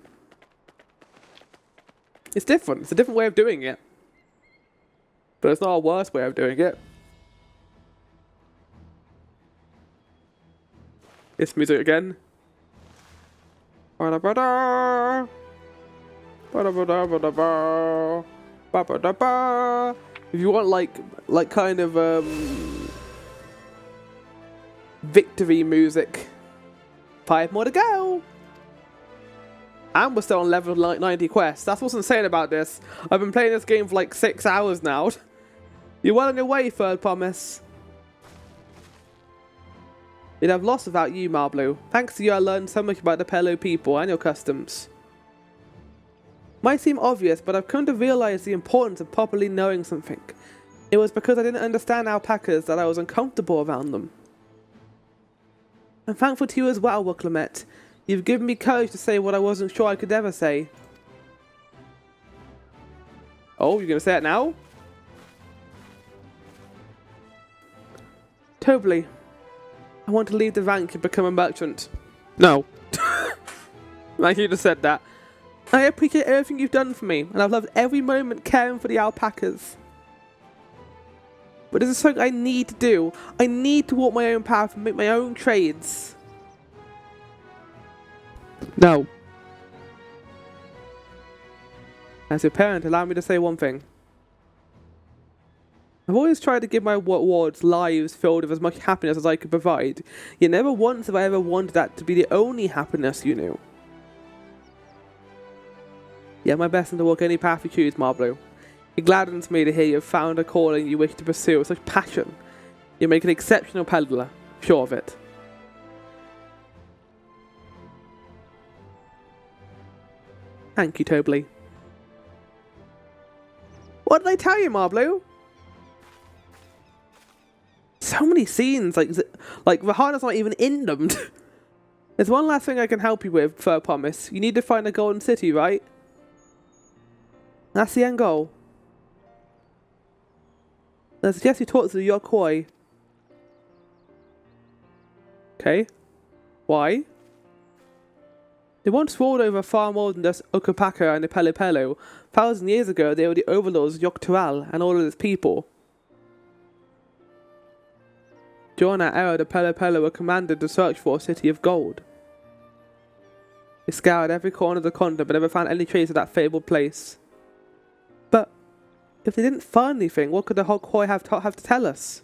It's different. It's a different way of doing it. But it's not a worse way of doing it. This music again. Ba-da-ba-da. Ba-da-ba-da-ba-da-ba. Ba-ba-da-ba. If you want like kind of victory music. 5 more to go. And we're still on level 90 quests. That's what's insane about this. I've been playing this game for like 6 hours now. You're well on your way, third promise. We'd have lost without you, Marblu. Thanks to you, I learned so much about the Pelo people and your customs. Might seem obvious, but I've come to realize the importance of properly knowing something. It was because I didn't understand alpacas that I was uncomfortable around them. I'm thankful to you as well, Wuklemet. You've given me courage to say what I wasn't sure I could ever say. Oh, you're gonna say it now? Totally. I want to leave the rank and become a merchant. No. Like you just said that. I appreciate everything you've done for me, and I've loved every moment caring for the alpacas. But this is something I need to do. I need to walk my own path and make my own trades. No. As your parent, allow me to say one thing. I've always tried to give my wards lives filled with as much happiness as I could provide, yet never once have I ever wanted that to be the only happiness you knew. Yet my best to walk any path you choose, Marblu. It gladdens me to hear you have found a calling you wish to pursue with such passion. You make an exceptional peddler, sure of it. Thank you, Tobly. What did I tell you, Marblu? So many scenes, like Rahana's not even in them. There's one last thing I can help you with, third promise. You need to find the Golden City, right? That's the end goal. I suggest you talk to the Yokoi. Okay. Why? They once ruled over far more than just Okapaka and the Pelepelo. 1,000 years ago, they were the overlords of Tural and all of its people. During that era, the Pelepelo were commanded to search for a city of gold. They scoured every corner of the continent but never found any trace of that fabled place. But if they didn't find anything, what could the Hokoi have to tell us?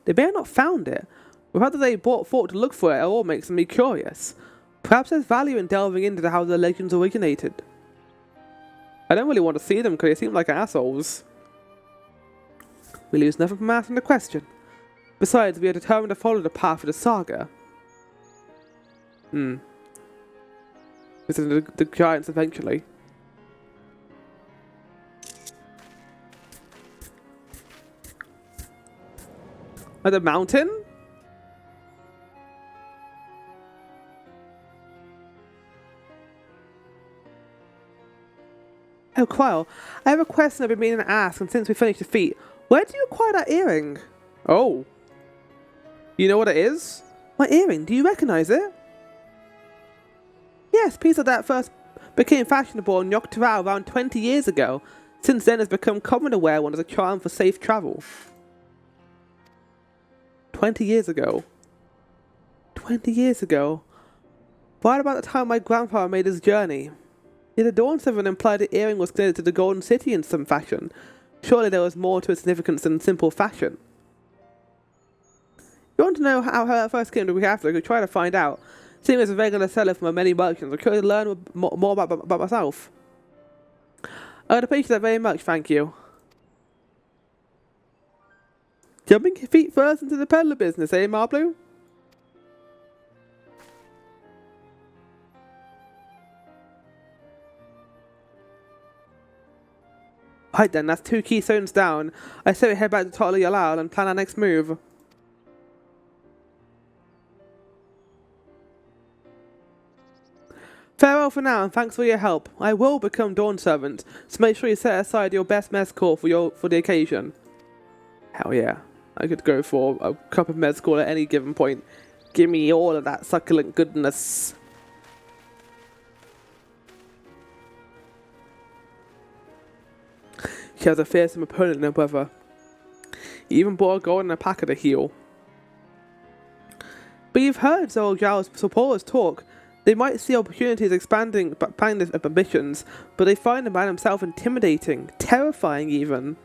They may have not found it, but whether they thought to look for it all makes me curious. Perhaps there's value in delving into how the legends originated. I don't really want to see them because they seem like assholes. We lose nothing from asking the question. Besides, we are determined to follow the path of the saga. Visit the giants eventually. At the mountain? Oh, Quail, I have a question I've been meaning to ask, and since we finished the feat, where did you acquire that earring? Oh. You know what it is? My earring, do you recognize it? Yes, piece of that first became fashionable in Tural around 20 years ago. Since then, it's become common to wear one as a charm for safe travel. 20 years ago. 20 years ago. Right about the time my grandfather made his journey. Yet the Dawn Servant implied the earring was connected to the Golden City in some fashion. Surely there was more to its significance than simple fashion. If you want to know how her first came to be after, I could try to find out. Seeing as a regular seller from many merchants, I could learn more about myself. I would appreciate that very much, thank you. Jumping feet first into the peddler business, eh, Marblu? Right then, that's 2 keystones down. I say we head back to Tural Yalal and plan our next move. Farewell for now, and thanks for your help. I will become Dawn Servant, so make sure you set aside your best mezcal for the occasion. Hell yeah. I could go for a cup of mezcal at any given point. Give me all of that succulent goodness. She has a fearsome opponent in her brother. He even bought a gold and a pack to heal. But you've heard Zhao Zhao's supporters talk. They might see opportunities expanding their ambitions, but they find the man himself intimidating, terrifying even.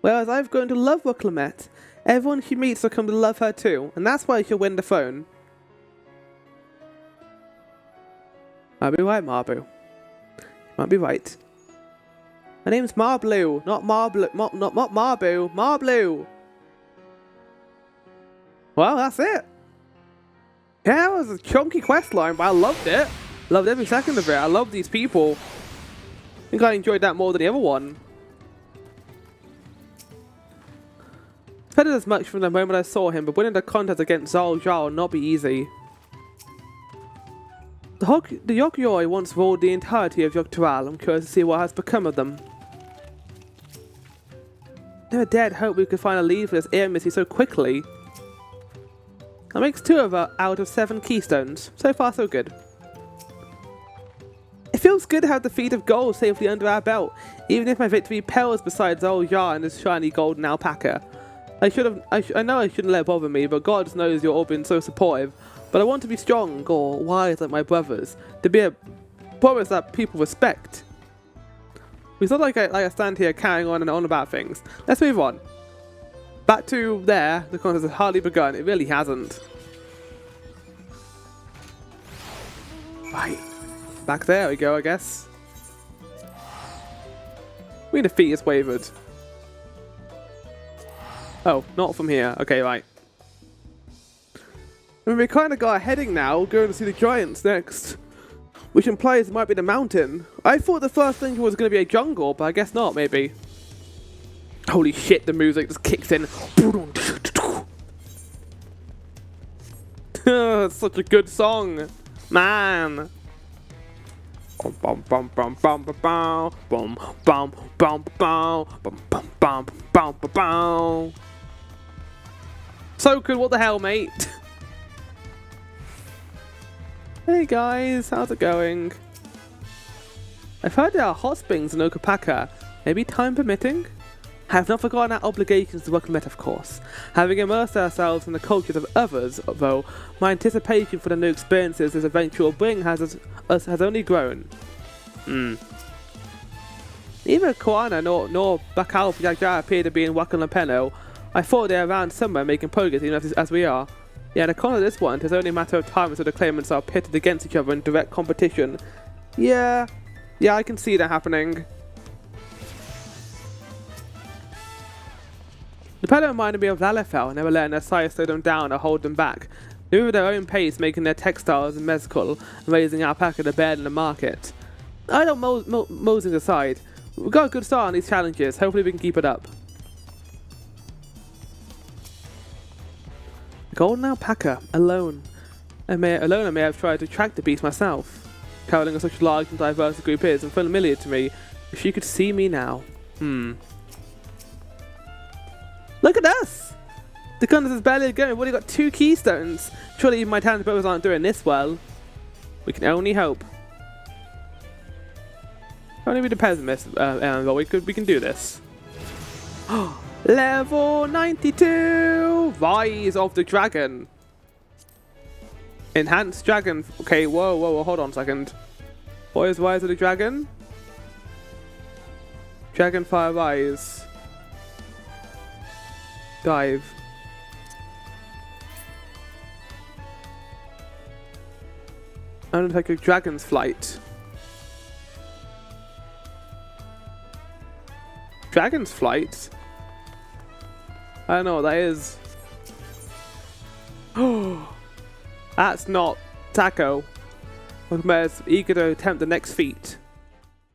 Whereas I've grown to love Wuklamette. Everyone she meets will come to love her too, and that's why she'll win the phone. Might be right, Marbu. Might be right. My name's Marblu, not Marbu. Marblu. Well, that's it. Yeah, it was a chunky quest line, but I loved it. Loved every second of it. I love these people. I think I enjoyed that more than the other one. Fed as much from the moment I saw him, but winning the contest against Zhao Zhao will not be easy. The Yokyoi once ruled the entirety of Tural. I'm curious to see what has become of them. Never dared hope we could find a lead for this air missy so quickly. That makes 2 of her out of 7 keystones. So far, so good. It feels good to have the feat of gold safely under our belt, even if my victory pales beside Zhao Zhao and his shiny golden alpaca. I know I shouldn't let it bother me, but God knows you're all been so supportive. But I want to be strong or wise like my brothers, to be a brothers that people respect. It's not like I stand here carrying on and on about things. Let's move on. Back to there, the contest has hardly begun. It really hasn't. Right. Back there we go, I guess. We defeat is wavered. Oh, not from here. Okay, right. I mean, we kind of got a heading now, going to see the giants next. Which implies it might be the mountain. I thought the first thing was going to be a jungle, but I guess not, maybe. Holy shit, the music just kicks in. It's such a good song. Man. So good, what the hell, mate? Hey guys, how's it going? I've heard there are hot springs in Okapaka. Maybe time permitting? I have not forgotten our obligations to Wuklamette, of course. Having immersed ourselves in the cultures of others, though, my anticipation for the new experiences this adventure will bring has only grown. Neither Koana nor Bakal Jaja appear to be in Wakalampenno. I thought they were around somewhere making progress, even as we are. Yeah, in the con of this one, it's only a matter of time until the claimants are pitted against each other in direct competition. Yeah, I can see that happening. The pedal reminded me of Lalafell, never letting their sires slow them down or hold them back. They move at their own pace, making their textiles and mezcal, and raising alpaca to bed in the market. I don't mosing aside. We've got a good start on these challenges, hopefully we can keep it up. Golden alpaca, alone. I may have tried to track the beast myself. traveling with such a large and diverse group is unfamiliar to me. If she could see me now. Look at us! The contest is barely going. We've already got 2 keystones. Surely even my talented brothers aren't doing this well. We can only hope. Only be the pessimist, but we can do this. Level 92! Rise of the Dragon. Enhanced Dragon. Okay, whoa, hold on a second. What is Rise of the Dragon? Dragonfire Rise. Dive. I'm gonna take a Dragon's Flight. Dragon's Flight? I don't know what that is. Oh, that's not Taco. Whereas eager to attempt the next feat.